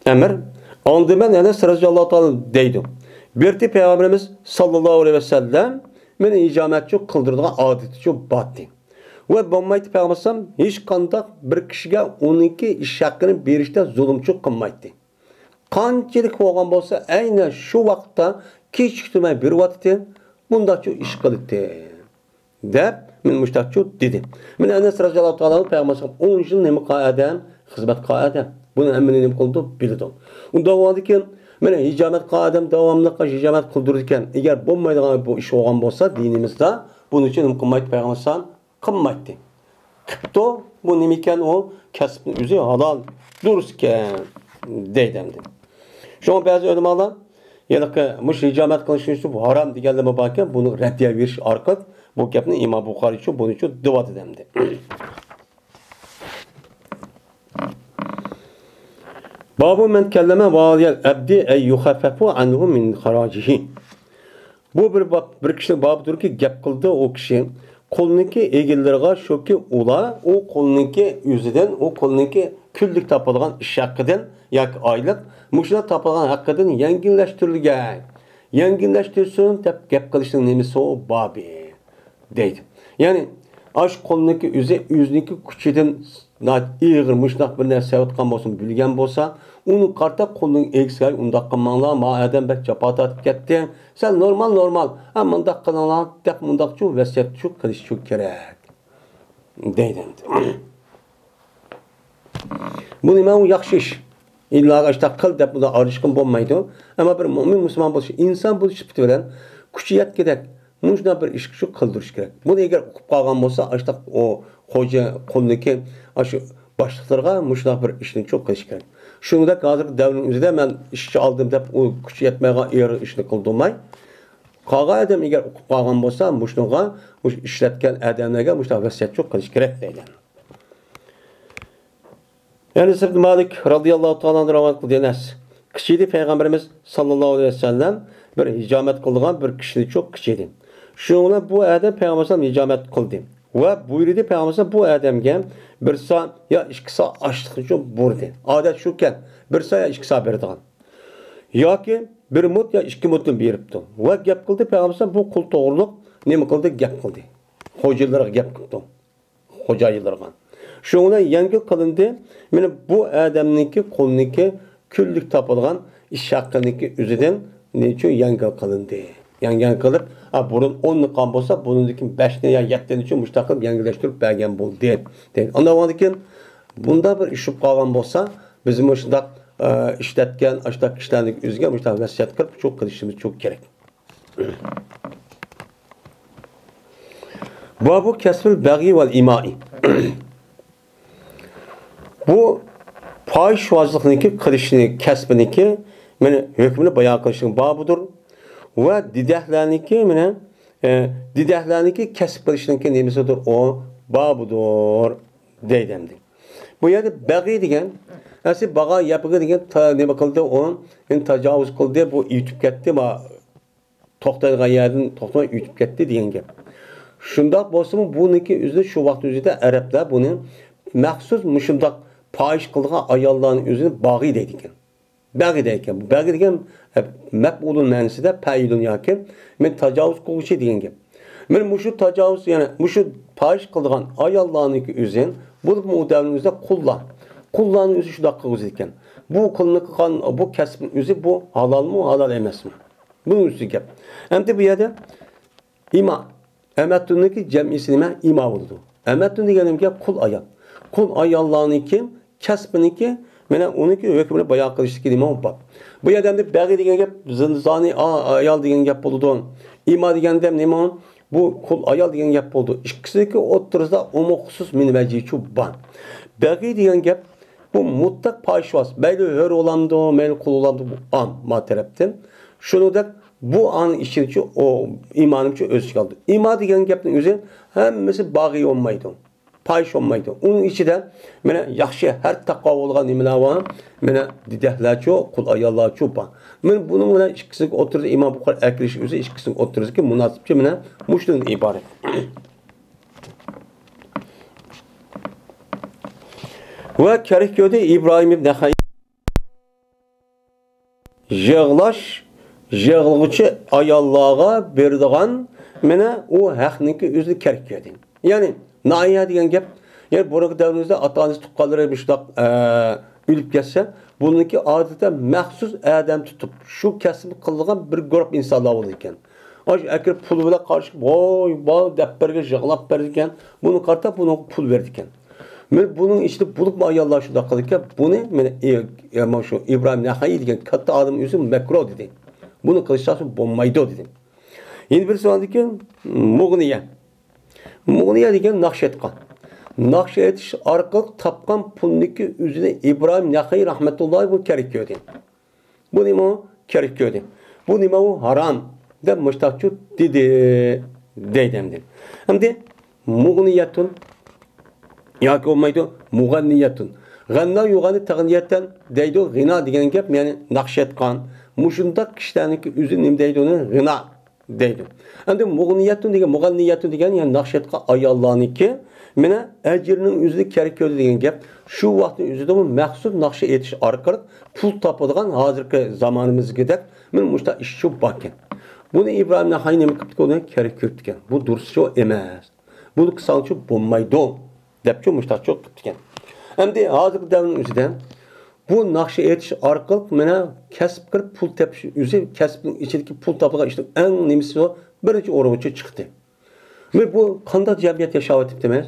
emir, andı ben Enes radıyallahu ta'ala deydim. Bir de Peygamberimiz sallallahu aleyhi ve sellem beni icamet çok kıldırdığı adeti çok battı. Ve bombaydı Peygamberimiz hiç kandak bir kişiye onunki iş hakkını berişte zulüm çok kılmaydı. Qanchalik bo'lgan bo'lsa, aynan shu vaqtda kechiktirmay beryapti, bunda shu ish qildi deb men mushtaqchu dedim. Men Anas radhiyallohu ta'ala payg'ambar 10 yil nima qiladi? Xizmat qiladi. Buni hammani nima qildi? Bildi. Unda bo'ldi-ki, men hijomat qildim, davomli hijomat qildirdi ekan. Agar bo'lmaydigan bu ish bo'lgan bo'lsa, dinimizda buni uchun nima qilmaydi payg'ambar qilmaydi. Qipto bu nima ekan u kasbning o'zi halol durust ekan deydi. Şu an bazı ödemalar yani ki muş hicamet kılışın bu haram diyenleme bakın bunu reddiye veriş arkat bu gapni İmam Bukhari için bunun için divat edemdi. Babu men kelleme valiyel abdi ey yuhaffefu anhu min haracihi. Bu bir kişinin babıdır ki gap kıldı o kişi koluniki egillerine şu ki ula o koluniki yüzüden o koluniki küllük tapılgan iş hakkıdan yak aylık muşuna tapılgan hakkıdan yengilleştirilgen. Yenginleştirsin dep gap kılışın nemisi o babi. deydi. Yani aş qo'lniki o'ziniki kuchidan ig'ir mushtaq bir narsa sevotgan bo'lsin, bilgan bo'lsa, uni qarta qo'lning egsiga undaq qilmanglar, ma adam bak jafo tortib ketdi. Sen normal, ha mundaq qilinglar, deb mundaqchu vasiyat shu qilish shu kerak. deydi. Bu nima u yaxshi ish. İlla ashta qil deb buni arishqin bo'lmaydi. Ammo bir mo'min musulmon bo'lish, inson bo'lish sifati bilan kuchi yetgidek mujna bir ish shu qildirish kerak. Buni agar o'qib qolgan bo'lsa, ashta o xo'ja qo'lniki shu boshliqlarga mushna bir ishni cho'q qilish kerak. Shuningdek, hozirgi davrning o'zida men ishchi oldim deb u kuchi yetmagan ishni qildirmay, qolgan odam agar o'qib qolgan bo'lsa, mushnaga ishlatgan odamlarga mushna vasiyat cho'q qilish kerak deydi. Yani Sibn Malik radıyallahu ta'ala rivayet qilgan kishiydi Peygamberimiz sallallahu aleyhi ve sellem bir hicamet kıldıgan bir kişiydi, çok kişiydi. Şununla bu adam Peygamberimiz hicamet kıldı. Ve buyurdu Peygamberimiz bu adamga bir saat ya 2 saat açlık için burdu. Adet şuken bir saat ya 2 saat berdigan. Ya ki bir mut ya 2 mutun beripti. Ve gap kıldı Peygamberimiz bu kul doğruluk nima kıldı? Gap kıldı. Hocalara gap kıldı. Hocalarga. Şununla yangi qilindi. Meni bu adamniki qo'lniki küllik topilgan ish haqqiniki o'zidan nechun yangi qilindi. Yangi qilib, burun 10 ni qon bo'lsa, bunindiki 5 ni ya 7 ni uchun mustaqil yangilashtirib bergan bo'ldi. Deydi. Ondan keyin bunda bir ish qolgan bo'lsa, biz shundaq ishlatgan ashtaq ishlarning o'ziga mustaqil vasiyat qilib, cho'q qilishimiz cho'q kerak. Bu kasbul bag'i vel imai. Bu fahişvazlıkniki qilishni, kasbiniki, meni hukmini bayon qilishning babudur. Ve didahlarniki kasb qilishniki nimasidir? O babudur deydimdi. Bu yerda bag'i degan, asli baga yapıgı degan nima qildi? O tajovuz qildi, bu yutib ketdi, ma to'xtaydigan yerdan to'xtamay yutib ketdi degan gap. Shundoq bo'lsa-mu, buniki o'zida shu vaqt o'zida arablar buni maxsus mushundaq fahiş qilgan ayollarning o'zini bag'i deydi ekan. Bag'i deydi ekan. Bag'i degan maf'ulun ma'nosida fa'ilun yoki men tajovuz qiluvchi degan gap. Men mushu tajovuz, ya'ni mushu fahiş qilgan ayollarning o'zin bu mudavrimizda qullarning o'zi shunday qilgan ekan. Bu qilgan bu kasbning o'zi bu halalmi, halal emasmi? Bunun o'zi gap. Endi bu yerda ima Emetun'daki cem'isi nima? İma oldu. Emetun deganim gap qul ayol. Qul ayollarniki kasbiniki mana uniki hukmini bayon qilishga nima bor. Bu yerda bag'i degan gap zindoni ayol degan gap bo'ldi. İma deganda nima? Bu qul ayol degan gap bo'ldi. Ikkisiniki o'rtasida umuqsiz minvajichu bor. Bag'i degan gap bu mutlaq payshvas. Mayli hur olamdi, mayli qul olamdi bu am ma tarafdan. Shuningdek bu an içinci o imanımçı öz kaldı. İma degan gapning o'zi hammasi bag'i olmaydi. Payish olmaydi. Onun içinde mena yaxshi har taqvo bo'lgan nimalar bor. Mena didahlarcho, qul ayollarcho bor. Men buning bilan ikkisiga o'tirdi Imom Buxoriy akilish o'zi ikkisiga o'tirdiki munosibcha mena mushdan iborat. Ve Keriköy'de İbrahim ibn Hay yığılğıcı ayollarga berdigan mena o haqniki o'zi Keriköy'de. Yani Naiya degan gap, yani buraq davrimizda ota-onasi tuqqanlari shundoq o'lib ketsa, buniki odatda maxsus odam tutib, shu kasb qilgan bir guruh insonlar bo'lar ekan. Akir pul bilan qarshi, voy, deb birga yig'lab bergan, buni qarta buni pul berdi ekan. Men buning ichida bo'lib ayollar shundoq qildi ekan, buni men shu İbrahim Nahayi degan katta odam o'zi makruh dedi. Buni qilishsa bo'lmaydi dedi. Endi bir so'randiki, Muğniya degan naqsh etgan. Naqsh etish orqali topgan pulniki o'zini İbrahim Nahayi rahmatullohi bu Keriköy'de. Bu nima Keriköy'de. Bu nima u haram deb mushtaqchu dedi deydimdi. Hamdi muğniyatun yoki olmaydi mug'anniyatun. G'anna yo'g'ani tag'niyatdan deydi g'ina degan gap, ya'ni naqsh etgan. Mushundaq kishilarniki o'zi nima deydi uni? G'ina deydi. Endi mug'anniyatun degan yani naqshatqa ayollarniki mena ajrning o'zida Keriköy'de degan gap. Shu vaqtning o'zida bu maxsus naqsha etish orqali pul topadigan hozirgi zamonimizgidek men mushta ish shu bakkan. Buni İbrahim Nahay nima qilibdi? Uni kerak ko'ribdi. Bu durusçu emas. Buni qilsanchi bo'lmaydi debchi mushtaqchi qilibdi. Endi hozirgi davrning o'zida bu naqsha etish orqali mana kasb qilib pul tepish o'zi kasbning ichidagi pul topilgan ishning eng nimasi birinchi o'ringa chiqdi. Ve bu qanday jamiyat yashayapti emas?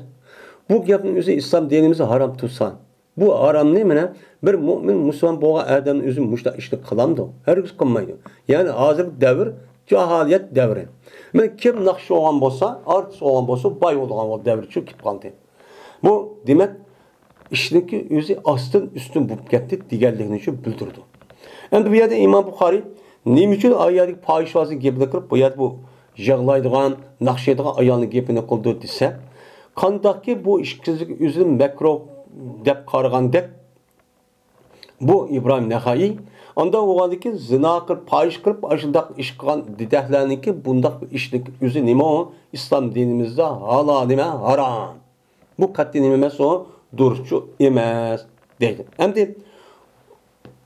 Bu gapning o'zi islom dinimizda harom tutsan. Bu haramni mana bir mo'min musulmon bo'lgan odamning o'zi mushta ishni qilamdi. Hargiz qilmaydi. Ya'ni hozir davr jaholiyat davri. Mana kim naqsh olgan bo'lsa, artist olgan bo'lsa, boy bo'lgan davr shu kelib qoldi. Bu demak ishniki o'zi ostin ustin bo'lib ketdi deganligini shu bildirdi. Endi bu yerda Imom Buxoriy nima uchun oyatdagi fohishvozi gapini qilib bu yerda bu yig'laydigan, naqshaydigan ayolni gapini qildi desa, qandaqki bu ishsizlik o'zini makruh deb qaragandek bu İbrahim Naxai anda o'g'andiki zina qilib, fohish qilib, ashundaq ish qilgan didahlarniki bundaq ishlik o'zi nima o? İslam dinimizda halol nima harom. Bu qat'iy nima emas o? Duruşçu emas deydi. Endi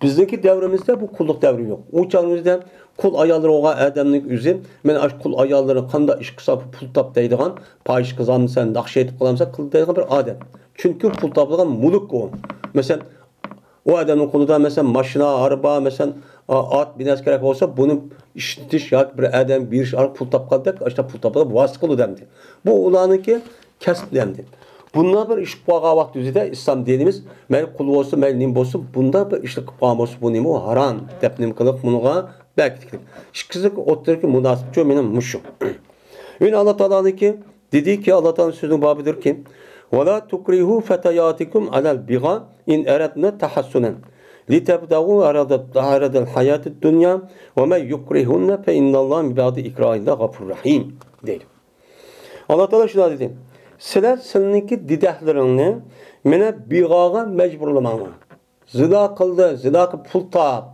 bizdeki devrimizde bu kulluk devri yok. O çağımızda kul ayalları olan adamlık üzü, men aş kul ayalları kanda iş kısa pul tap deydiğen, payiş kızanmışsan, nakşe etip kılamsa kıl deydiğen bir adam. Çünkü pul tapılan muluk o. Mesela o adamın konuda mesela maşina, araba, mesela at bines gerek olsa bunu işletiş ya bir adam bir iş alıp pul tap kaldık, işte pul tapılan vasıklı demdi. Bu olanınki kesip demdi. Bunlar bir iş kıpağa vakti üzere İslam dinimiz, mel kulu olsun, mel nim olsun, bunda bir işlik kıpağa olsun, bu nimi o haram. Depnim kılıp bunuğa bekledik. İşkizlik otururken münasip çoğu benim muşum. Yine Allah Teala'nın ki, dedi ki Allah Teala'nın sözünün babıdır ki, وَلَا تُكْرِهُ فَتَيَاتِكُمْ عَلَى الْبِغَى اِنْ اَرَدْنَا تَحَسُّنًا لِتَبْدَغُوا عَرَضَ الْحَيَاةِ الدُّنْيَا وَمَنْ يُكْرِهُنَّ فَاِنَّ اللّٰهَ مِبَادِ اِكْرَائِلَّهِ غَفُرْ رَحِيمٌ dedi. Allah Teala şuna dedi. Sizler seninki didahlarını mene bigaga mecburlamağına. Zina kıldı, zina kıldı pul tap.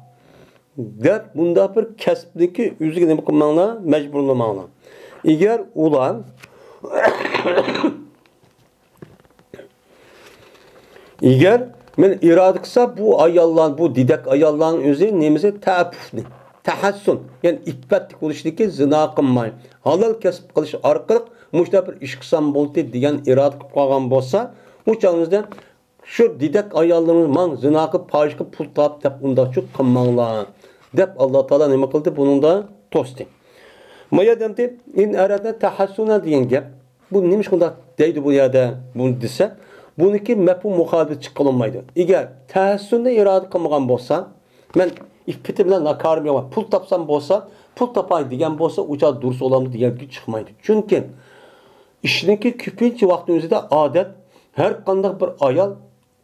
Dep bunda bir kesbdeki üzgün nemi kılmağına mecburlamağına. Eğer ulan eğer men irade kısa bu ayallan, bu didek ayallan özü nemize teappufni. Tahassun. Yani iffetlik oluştaki zina kılmayın. Halal kesip kılış arkalık muşta bir iş kısam boldu diyen irade kılıp kalgan bolsa o çağınızda şu didek ayallarımız man zina kılıp pahiş kılıp pul tap tap unda çok kılmanlar. Dep Allah Teala ne kıldı bunun da tosti. Maya demdi in arada tahassuna diyen gap. Bu neymiş kunda deydi bu yerde bunu dese bununki mefhum muhalefet çıkılmaydı. Eğer tahassunda irade kılmagan bolsa men İffeti bilen nakarım yok. Pul tapsam bolsa, pul tapay diyen bolsa uca dursa olamdı diyen güç çıkmaydı. Çünkü işinki küpinci vaktimizde adet her kandak bir ayal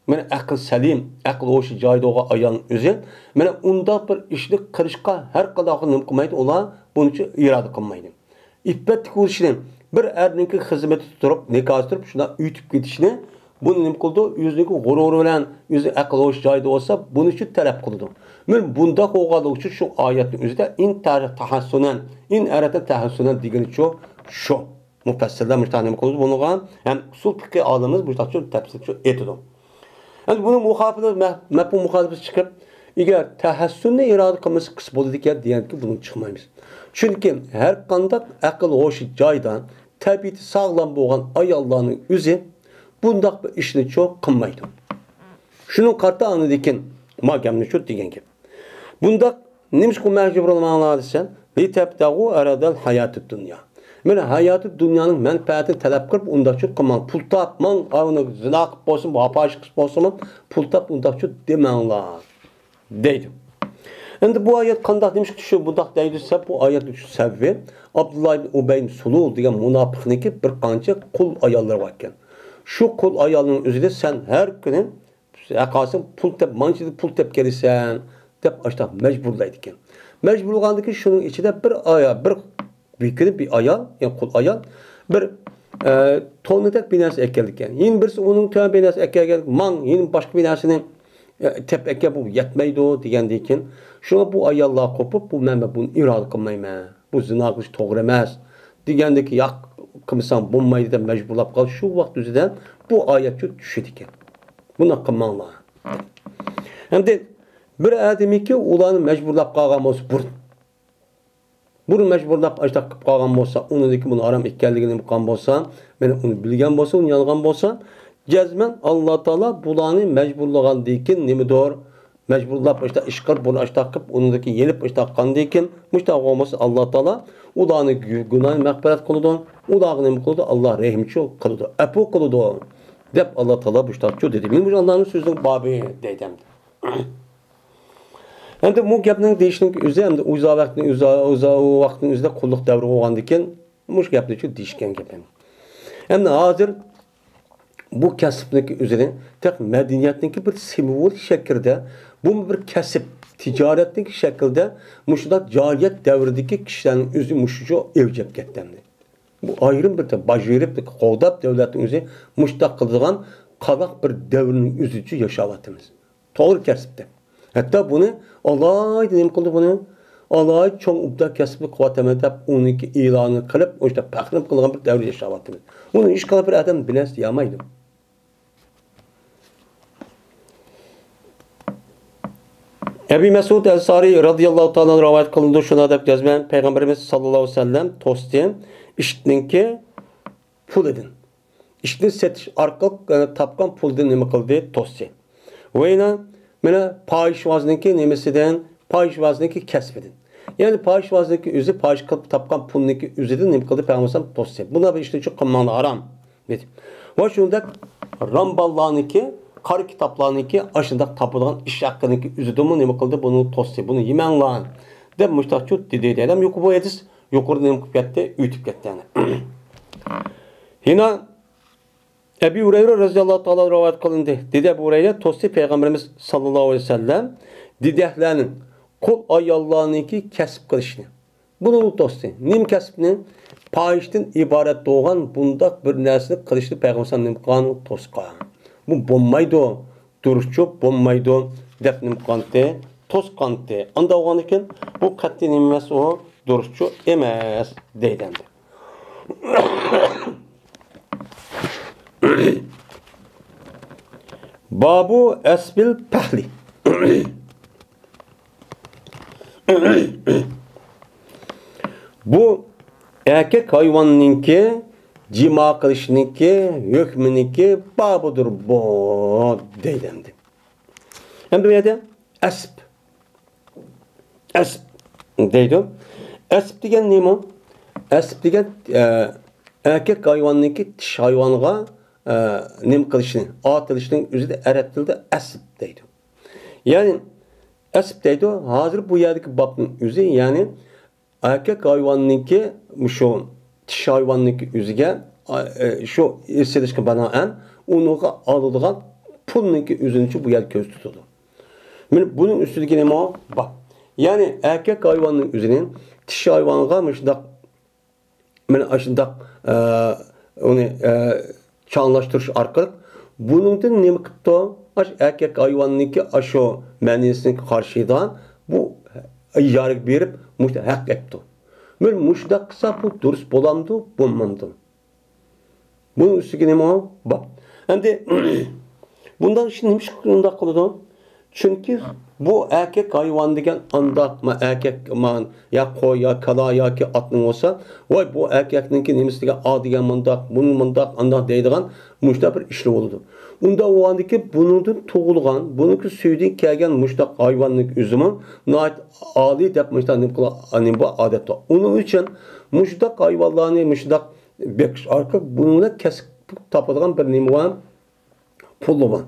mene akıl selim, akıl hoşu cayda oğa ayalın özü mene unda bir işlik kırışka her kandak nım kılmaydı ola bunun için irade kılmaydı. İffetlik oluşunun bir erninki hizmeti tuturup nikah tuturup şuna ütüp gidişini bunu nima qildi? Yüzdeki g'urur bilan o'zi aql hoş joyida olsa, buni shu talab qildi. Men bunda qo'g'ali uchun shu oyatning o'zida in tarix tahassunan, in arata tahassunan degani shu mufassirlar mustahnim qildi bunuga ham usul fiqh olimiz mustahil tafsir etdi. Endi buni mafhum muxolifat chiqib, agar tahassunni iroda qilmasa qis bo'ladi ekan deganki buni chiqmaymiz. Chunki har qanday aql hoş joydan tabiati sog'lom bo'lgan ayollarning o'zi bundaq bir ishni çok qilmaydi. Şunun qarta anıdikin magamni şu degan gap. Bundaq nimish qilmoqchi bo'lganlar desen, li tabtagu aradal hayatid dunya. Mana hayatid dunyoning manfaatini talab qilib undaq şu qilmang, pul topmang, avni zina qilib bo'lsin, apash qilib bo'lsin, pul top undaq şu demanglar deydi. Endi bu oyat qandaq nimish shu bundaq deydi desa, bu oyat shu sabbi Abdullah ibn Ubay ibn Sulul degan munofiqniki bir qancha qul ayollar bor ekan. Şu kul ayalının özüde sen her günün yakasın pul tep, mançıda pul tep gelirsen tep açta mecburlaydı ki. Mecbur olandaki şunun içinde bir ayal, bir ayal, yani kul ayal, bir tonludak binası ekledik yani. Yine birisi onun tövbe binası ekledik, man, yine başka binasını tep ekle bu yetmeydi o diyen şuna bu ayallığa kopup bu memme bunu irade kılmayma, bu zina kılış doğru emez digendeki yak kımsan bulmaydı da mecburlap kal. Şu vakit üzerinden bu ayet çok düşüyor ki. Buna kılmanlar. Hem de bir ademi ki ulanı mecburlap kalgan olsun. Bunu mecburlap açta qilib qolgan bo'lsa, uniki buni harom ekanligini bilgan bo'lsa, meni uni bilgan bo'lsa, uni yolg'on bo'lsa, jazman Alloh taolo bularni mecburlagandan keyin nimadir mecburlap açta ishqir buni açta qilib uniki yelib açta qilgandan keyin mushta bo'lmasa Alloh taolo ularni gunohini mag'firat qiladi, ularni nima qiladi? Alloh rahimchi qiladi, afu qiladi deb Alloh taolo bu shtatchu dedi. Men bu Allohning so'zining bobi deydim. Endi bu gapning deyishning o'zi hamda uzoq vaqtning o'zida qulluq davri bo'lgandan keyin mush gapni-chu deyishgan gap. Endi hozir bu kasbniki o'zini tek madaniyatniki bir simvol shaklida, bu bir kasb, tijoratniki shaklda mushunda joriyat davridagi kishilarning o'zi mushujo evjab ketdi. Bu ayrim bir bajarib, qo'dab davlatning o'zi mushtaq qilgan qaloq bir davrning o'zicha yashayapmiz. To'g'ri kasbda. Hatta bunu Allah dedim qildi buni. Allah cho'ng ubda kasbni quvvataman deb uniki e'lonni qilib, o'sha paxrim qilgan bir davr yashayapmiz. Buni ish qilib bir odam bilas yamaydi. Ebu Mesud el-Sari radıyallahu ta'ala rivayet kılındı şuna deb yazman Peygamberimiz sallallahu aleyhi ve sellem tosti iştninki pul edin. İştni setish orqali tapgan pulni nima qildi? Tosti. Va yana mana payishvozniki nimasidan payishvozniki kasb edin. Yani payishvozniki o'zi payish qilib tapgan pulniki o'zidan nima qildi? Peygamber tosti. Buna bir ishni uchun qilmoqni harom dedi. Va shunda Ramballarniki qari kitaplarniki aşındaq tapılgan iş haqqıniki üzüdümü nima qildi? Bunu tosti, bunu yemanglar deb mushtaqchu dedi. Adam yo'q bu edis, yuqorida nima qilib ketdi? O'tib ketdi. Hina Ebu Hureyre radıyallahu ta'ala rivayet kılındı. Dedi Ebu Hureyre tosti Peygamberimiz sallallahu aleyhi ve sellem didehlerinin kul ayallarınki kesip kılışını. Bunun tosti. Nim kesibini payişten ibaret doğan bundak bir nesli kılışını Peygamberimiz nim kanı toska. Bu bombaydı, duruşçu bombaydı, defnim kantı, toz kantı. Anda oğan iken bu kattin inmez o duruşçu emez deydendi. Babu esbil pahli. Bu erkek hayvanınki cima kılışınki, hükmünki babudur bu deydendi. Hem de yerde esb. Esb deydi. Esb degen neymi? Esb degen erkek hayvanınki tiş hayvanıga nem kılışını, atılışının özü de Arap tilde esb deydi. Yani esb deydi. Hazır bu yerdeki babın özü yani erkek hayvanınki şu tiş hayvanınki özüge şu irselişke banaen onuğa alınılan pulunki özünü bu yer göz tutuldu. Bunun üstündeki ne o? Bak. Yani erkek hayvanın özünün tiş hayvanıga mışdak aşındak onu çağınlaştırış arkalık bunun ne miktarı erkek hayvanınki aşo menisinin karşıdan bu icarık verip muşta hak etti. Böyle muşta kısa bu dürüst bolamdı, bulmamdı. Bunun üstüne ne o? Bak. Şimdi bundan şimdi neymiş kılında kıldı? Çünkü bu erkek hayvan degen anda erkek ya koy ya kala ya ki atın olsa vay bu erkekninki nemesi degen a degen mandak bunun mandak anda deydigan muşta bir işli oldu. Unda o andaki bunun tuğulgan bununki süydün kelgen muşta hayvanlık üzümün nait ali dep muşta ne bu adet o. Onun için muşta hayvanlarını muşta bekiş arka bununla kesip tapılan bir nemi var pullu var.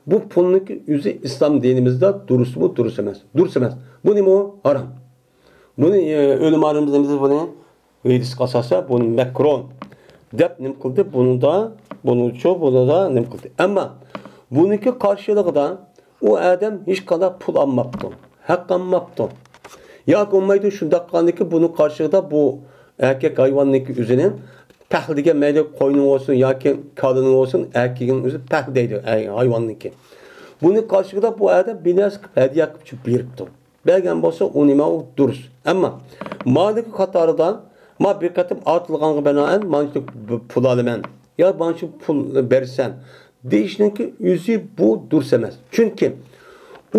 Bu pulun yüzü İslam dinimizde durus mu durus emez. Durus emez. Bu ne o? Haram. Bunu ölüm aramızda biz bunu Vedis kasasa bunu mekron dep ne kıldı? Bunu da ne kıldı? Ama bununki karşılığı da o adam hiç kadar pul almaptı. Hak almaptı. Ya olmaydı şu dakikandaki bunun karşılığı bu erkek hayvanlık üzerine tahlike meyde koyun olsun ya ki kadının olsun erkeğin özü tahdeydi hayvanlık. Bunun karşılığında bu adam biraz hediye yapıp birikti. Belgen olsa onima o duruz. Ama maliki katarıdan ma bir katım atılgan benaen mançlık pul alımen ya mançlık pul versen değişinin ki yüzü bu dursemez. Çünkü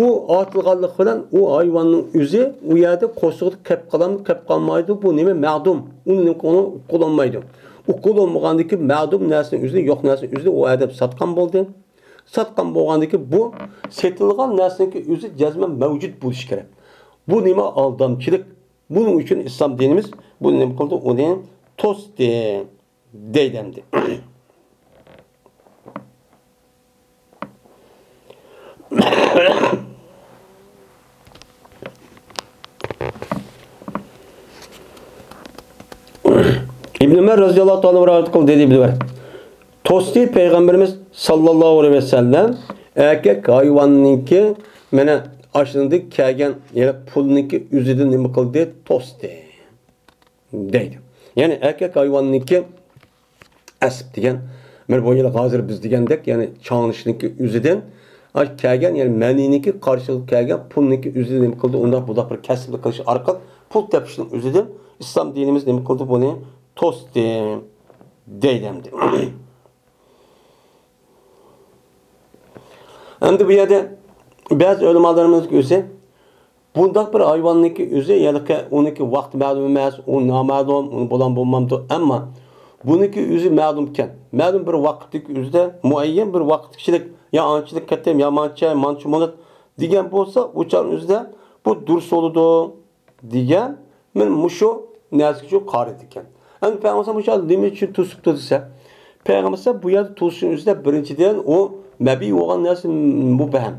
O atılganlık bilen o hayvanın üzü o yerde kosuğu kep kalan kep kalmaydı. Bu neme ma'dum. Onu kullanmaydı. O kullanmagandaki ma'dum nesinin üzü yok nesinin üzü o adam satkan boldu. Satkan bolgandaki bu setilgan nesindeki üzü cazmen mevcut buluş gerek. Bu neme aldamçılık. Bunun için İslam dinimiz bu neme kıldı? Onu tost deydemdi. İbn Ömer radıyallahu anh dediği bir var. Tosti Peygamberimiz sallallahu aleyhi ve sellem erkek hayvanınki mene aşındık kelgen yani pulunki üzerinde nima kıldı? Tosti deydi. Yani erkek hayvanınki asp degan men bu yil hozir biz degandek yani çağınışniki üzerinden kelgen yani meniniki karşılık kelgen pulunki üzerinde nima kıldı? Onda bu da bir kasıblı kılışı arka pul tepişinin üzerinden İslam dinimiz nima kıldı bunu? Tosti deydemdi. Endi bu yerde bazı ulamalarımız göze bundaq bir hayvanniki üzü ya da oniki vaqt ma'lum emas, o nama'lum, onu bulan bulmamdı. Ama buniki üzü ma'lumken, ma'lum bir vaqtlik üzde muayyen bir vaqt kişilik ya ançılık kettem ya mançı molat degan bolsa, uçan üzde bu durs oludu degan men muşu nazikçe qarit ekan. Endi Peygamber muşu nima uchun to'sibdi desa, Peygamber bu yerda to'sishning o'zida birinchidan o mabi bo'lgan narsa mubham.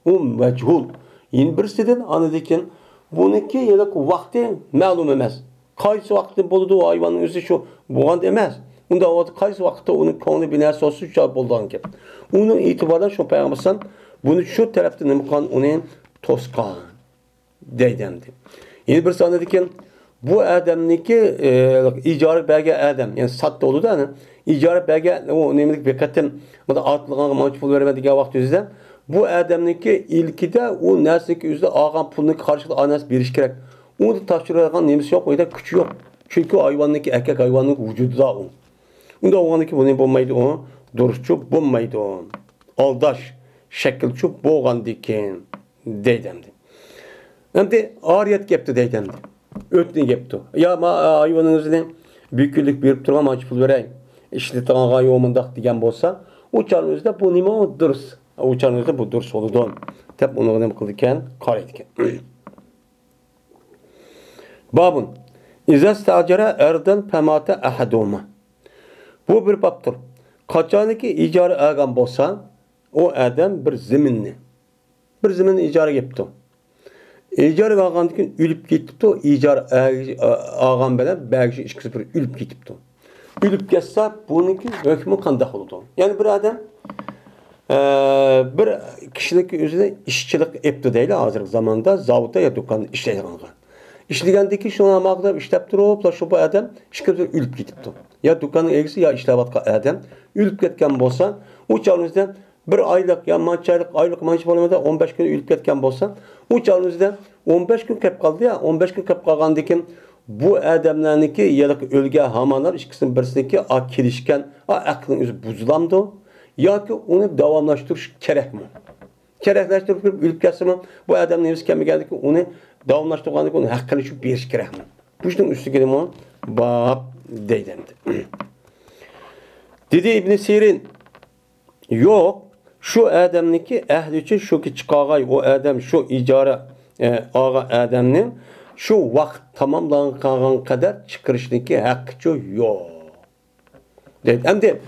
O majhul. Yin birisidan anadikin buniki yiliq vaqti ma'lum emas. Qaysi vaqtda bo'ladi o hayvonning o'zi shu bo'lgan emas. Unda qaysi vaqtda uning ko'ngli binasi shu bo'lgan gap. Uning e'tibordan shu Peygamber buni shu tarafdan nima qilgan uni to'sqan deydimdi. Yin birisi anadikin bu adamniki ijara bergan adam, yani satda oldu da ijara bergan o nemilik bekatim mana atlıgan manç pul vermediği vaqt üzerinde bu adamniki ilkide o nersiki üzerinde ağan pulunu karşılığı anas beriş gerek. Onu da tavşırgan nemisi yok, o da küçü yok. Çünkü hayvandaki erkek hayvanın vücudu da o. Onda oğandaki bu ne bulmaydı o? Duruşçu bulmaydı o. Aldaş, şekilçi boğandikin deydemdi. Hem de ağriyet gepti deydemdi. Ötni gepti. Ya hayvanın üzerine büyüklük berip turgan manç pul vereyim. İşletiğinga yo'mundaq degan bo'lsa, uçan o'zida bu nima o durs. Uçan o'zida bu durs bo'ladi. Deb uni nima qildi ekan? Qor etgan. Babun İza stajara erdan famata ahaduma. Bu bir babdır. Qachoniki ijara olgan bo'lsa, o adam bir ziminni ijara yaptı. İjara olgandan keyin o'lib ketibdi. Ijara olgan bilan bagi ikkisi bir o'lib ketibdi. Ölüp geçse bununki hükmü qanday oldu? Yani bir adam bir kişilik özüne işçilik yaptı değil hazır zamanda zavutta ya dükkanında işleydiğinde. İşlegendeki şuna mağdab işlep durup şu bu adam işkilip ölüp gitipti. Ya dükkanın egisi ya işlevatqa adam ölüp ketken bolsa o çağınızda bir aylık ya aylık manç bolmada 15 gün ölüp ketken bolsa o çağınızda 15 gün kep kaldı ya 15 gün kep kalgandikin bu adamlarniki yalıq ölge hamanlar ikisinin birisiniki kelişken aklın özü buzulamdı ya ki onu davamlaştırış gerek mi? Gerekleştirip ölüp gelse mi? Bu adamın evisi kemi geldi ki onu davamlaştırgandık onu hakkını şu beriş gerek mi? Bu işin üstü gelim o bab deydemdi. Dedi İbn Sirin yok şu adamniki ehli için şu ki çıkağay o adam şu icara ağa adamının şu vaqt tamamlanğan kadar çıkırışdaki hakkı yok. Hem de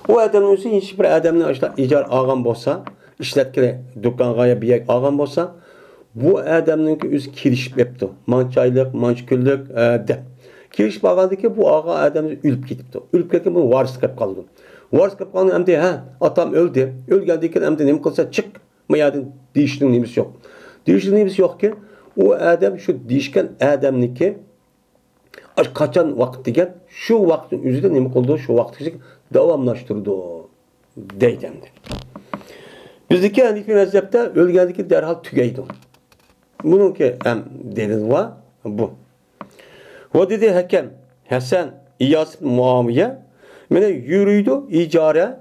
o adamın özü hiç bir adamın icar ağam bolsa, işletkili dükkanğa bir yer ağam bolsa, bu adamın ki özü kirişip yaptı. Mançaylık, mançküllük de. Kirişip ağandı ki bu ağa adamı ölüp gitipti. Ölüp gitken bunu varis kap kaldı. Varis kap kaldı hem de atam öldü. Öl geldiyken hem de ne kılsa çık. Mayadın değiştiğin nemisi yok. Değiştiğin nemisi yok ki o adam şu değişken adamniki kaçan vakit degen şu vaktin üzerinde nima qildi şu vaqtni davomlashtirdi deydimdi. Bizdeki Hanifi mezhepte ölgandiki derhal tugaydi. Bununki hem delil var bu. O dedi hakem Hasan İyas Muaviye mene yürüydü icare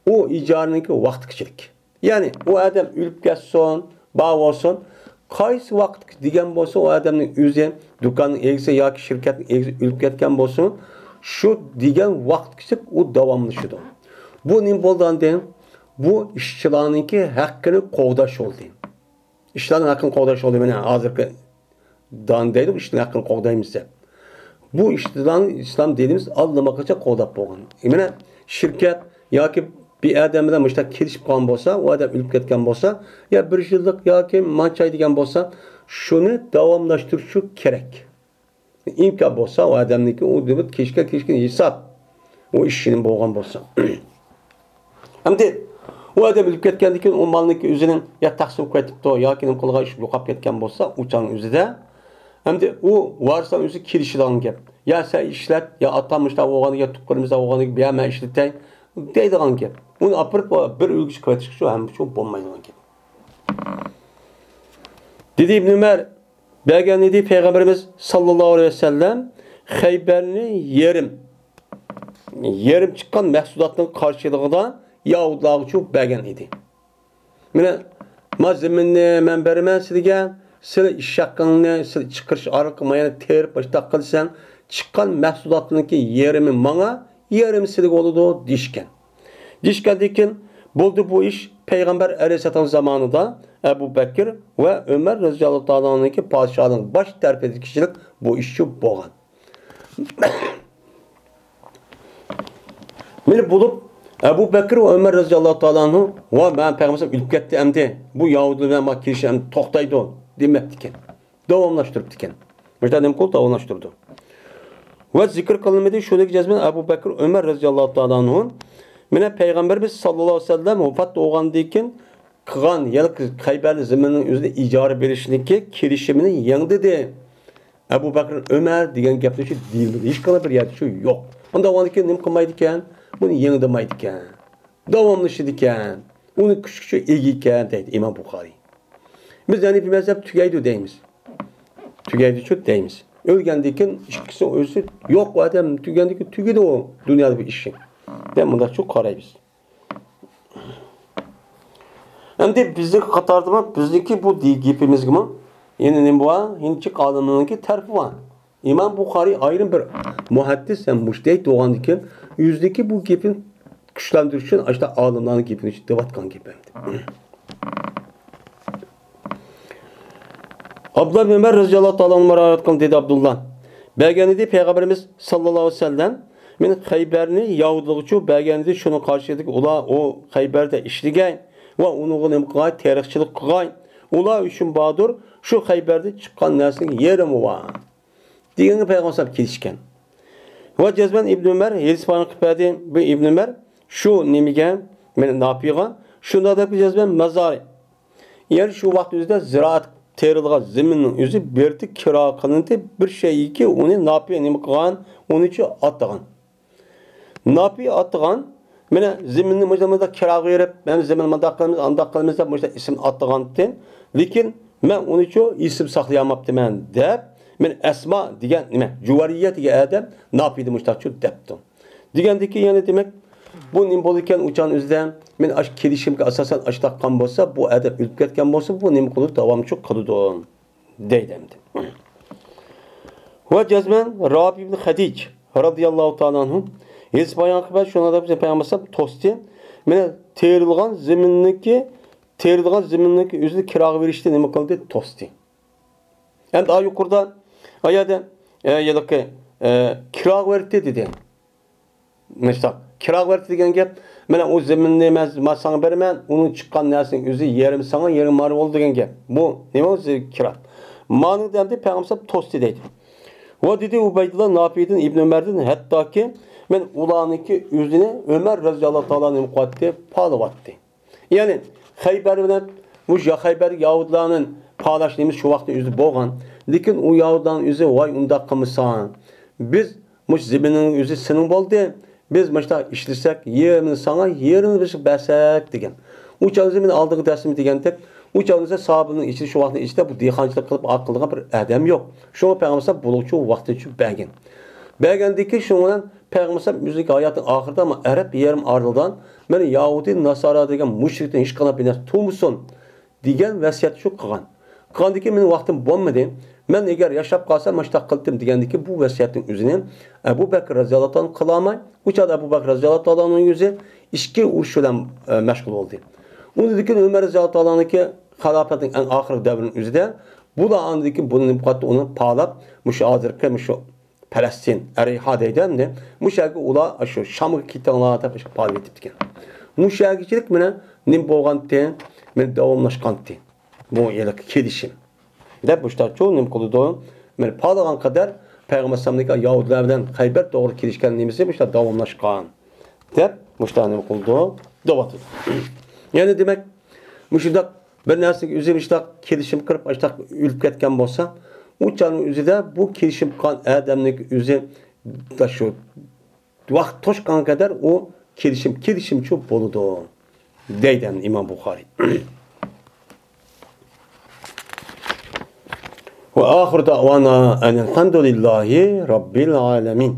o icareniki vaqt kichilik. Yani o adam ölüp geçsin bağ olsun. Qaysi vaqt degan bo'lsa, o odamning o'zi do'konning egisi yoki shirkatning egisi o'lib ketgan bo'lsin, shu degan vaqtgacha u davomlashadi. Bu nima bo'lgandan bu ishchilarningki haqqini qo'g'dash bo'ldi. İşlerin hakkını qo'g'dash oldi. Mana hozirgi dan deydi, ishning haqqini qo'g'daymiz deb. Bu ishchilarni islom dinimiz allamaqqacha qo'g'dab bo'lgan. Mana shirkat yoki bir odam bilan mushta kelishib qolgan bo'lsa, u odam o'lib ketgan bo'lsa, ya 1 yillik yoki mancha degan bo'lsa, shuni davomlashtirish kerak. İmkon bo'lsa, o odamniki u deb kechga hisob o ishning bo'lgan bo'lsa. Hamda o adam ölüp ketkendan keyin o malniki o'zining ya taqsim ketibdi yoki nim qilgan ish yo'qolib ketgan bo'lsa, uçan o'zida hamda u varsa o'zi kelishadigan gap. Ya sen ishlat, ya atamishda o'g'aniga tuqqanimizda o'g'aniga berma ishlatay deydigan gap. Uni apirib bir ulg'ish qilib shu ham shu bo'lmaydigan gap. Dedi İbn Ömer bergan edi Peygamberimiz sallallohu alayhi vasallam Xaybarni yerim chiqqan mahsulotning qarshiligida Yahudlar çok bəgən idi. Mənə malzeməni mən bərəmən sizə, siz iş haqqını, siz çıxırış arqamayını terib başda qılsan, çıxan məhsulatınınki yerimi mənə, yerimi sizə oldu dişkən. Dişkəndəkin buldu bu iş Peyğəmbər Əleyhisselam zamanında Əbu Bəkir və Ömər radiyallahu anh'ınki padişahın baş tərəfədi kişilik bu işçi boğan. Məni bulub Ebu Bekir ve Ömer radıyallahu anhu ve ben Peygamber'e ülüp gitti emdi. Bu Yahudi'den bak kirişi emdi toktaydı o. Demektiken. Davamlaştırıp diken. Müjde dem kol davamlaştırdı. Ve zikir kılınmadı. Şöyle cezmen Ebu Bekir Ömer radıyallahu anhu mine Peygamberimiz sallallahu aleyhi ve sellem vefat doğan diken kıgan yalnız Kayberli zeminin üzerinde icara verişindeki kirişimini yandı de. Ebu Bekir Ömer diyen gapta şu değildi. Hiç kadar bir yerde şu yok. Onda o andaki nem kılmaydı iken bunu yenidamaydı iken, davamlaşıdı iken, onu küçük ilgiken deydi İmam Bukhari. Biz yani bir mezhep tügeydi deyimiz. Tügeydi çok deyimiz. Ölgendikken işkisi özü yok o adam tügendikken tügeydi o dünyada bir işi. Dem bunda çok karayız. Hem de bizdeki katardı mı? Bizdeki bu gipimiz gibi yine ne bu var? Hinçik adamlarınki terfi var. İmam Bukhari ayrı bir muhaddis hem müştehit doğan diken yüzdeki bu gipin güçlendirici için işte alimlerin gipini işte devatkan gibi. Abdullah bin Ömer radıyallahu anh'a dedi Abdullah. Belgenidi Peygamberimiz sallallahu aleyhi ve sellem men Xayberni Yahudilikçi belgenidi şunu karşıladık. Ula o Xayber'de işligen ve onun imkayı tarihçilik kılgan. Ula üçün badur şu Xayber'de çıkan neslin yeri mi var? Diğer Peygamber kilişken. Ve cezben İbn Ömer Yelispan'ın kıpadi bu İbn Ömer şu nemigen men ne yapıyor? Şunda da cezben mezar. Yani şu vakit üzerinde ziraat terilgan zeminin yüzü berti kira kılındı bir şey ki onu ne yapıyor nemi kılgan onun için attıgan. Ne yapıyor attıgan? Mene zeminin meclisinde kira verip ben zemin mandaklarımız andaklarımızda meclis isim attıgan ten. Lakin ben onun için isim saklayamaptım ben de. Men esma diyen nime? Cuvariye diye adam ne yapıydı müştakçı deptim. Diyendeki yani demek bu nimbolken uçan üzden men aşk kelişimke asasen aşk takkan bolsa bu adam ölüp ketken bolsa bu nim kılıp devam çok kalıdı deydemdi. Ve cezmen Rabi ibn Hadic radıyallahu ta'ala anhu Yesbayan kıbel şuna da bize peygambersem tosti men terilgan zemindeki üzde kirağı verişti nime kıldı tosti. Hem daha yukarıda ayada ya da kira verdi dedi. Mesela kira verdi degan gap, mana o zeminni men sana bermen, onun çıkan narsanın özü yerim sana, yerim mar oldu degan gap. Bu nima o'zi kira? Ma'ni demdi Peygamber tosti deydi. O dedi Ubeydullah Nafi'den İbn Ömer'den hatta ki men ulaniki özüne Ömer radıyallahu ta'ala'nın muqaddi palavatdi. Yani Xayber bilen bu Xayber Yahudilarning paylaştığımız şu vakti özü boğan. Lakin o Yahudilarning özü vay unda qılmısan. Biz muş zeminin özü senin oldu. Biz mesela işlesek yerini sana yerini biz bəsək degen. Uçağınızı men aldığım dərsimi degendik. Uçağınızda sahabının içi şu vakti içte bu dehqonchilik qilib aqıllığa bir adam yok. Şoňa Peygamber bulukçu vakti şu bəgin. Bəgəndiki şoňdan Peygamber müzik hayatın ahirde ama Arap yerim ardıldan men Yahudi Nasara degen müşrikten hiç qana binas tutmusun degan vasiyat shu qilgan. Qildiki mening vaqtim bo'lmadi. Men agar yashab qolsam mashtaq qildim degandiki bu vasiyatning o'zini Abu Bakr roziyallohu anhu qilolmay, o'sha Abu Bakr roziyallohu anhuning o'zi ishki urush bilan mashg'ul bo'ldi. Undaki Umar roziyallohu anhuning xilofatining eng oxirgi davrining o'zida bu da andiki buni muqaddam uni palab, mushu hozirgi mushu Falastin, Ariha deydimdi. Mushaga ular shu Shamga ketganlar deb palab etib ekan. Mushagichilik bilan nim bo'lganda men davomlashqandi. Bu yillik kelishim. Deb boshda çoğu nim qildi. Men palagan qadar Payg'ambar sallallohu alayhi Yahudilar bilan Xaybar to'g'ri kelishgan nimasi boshda davomlashgan. Deb boshda nim qildi. Davot. Yani demek mushunda bir narsaga o'zi boshda kelishim qilib, boshda o'lib ketgan bo'lsa, u channing o'zida bu kelishim qilgan odamning o'zi da shu vaqt to'shgan qadar u kelishimchi bo'ladi. Deydi İmam Buxoriy. وآخر دعوانا أن الحمد لله رب العالمين.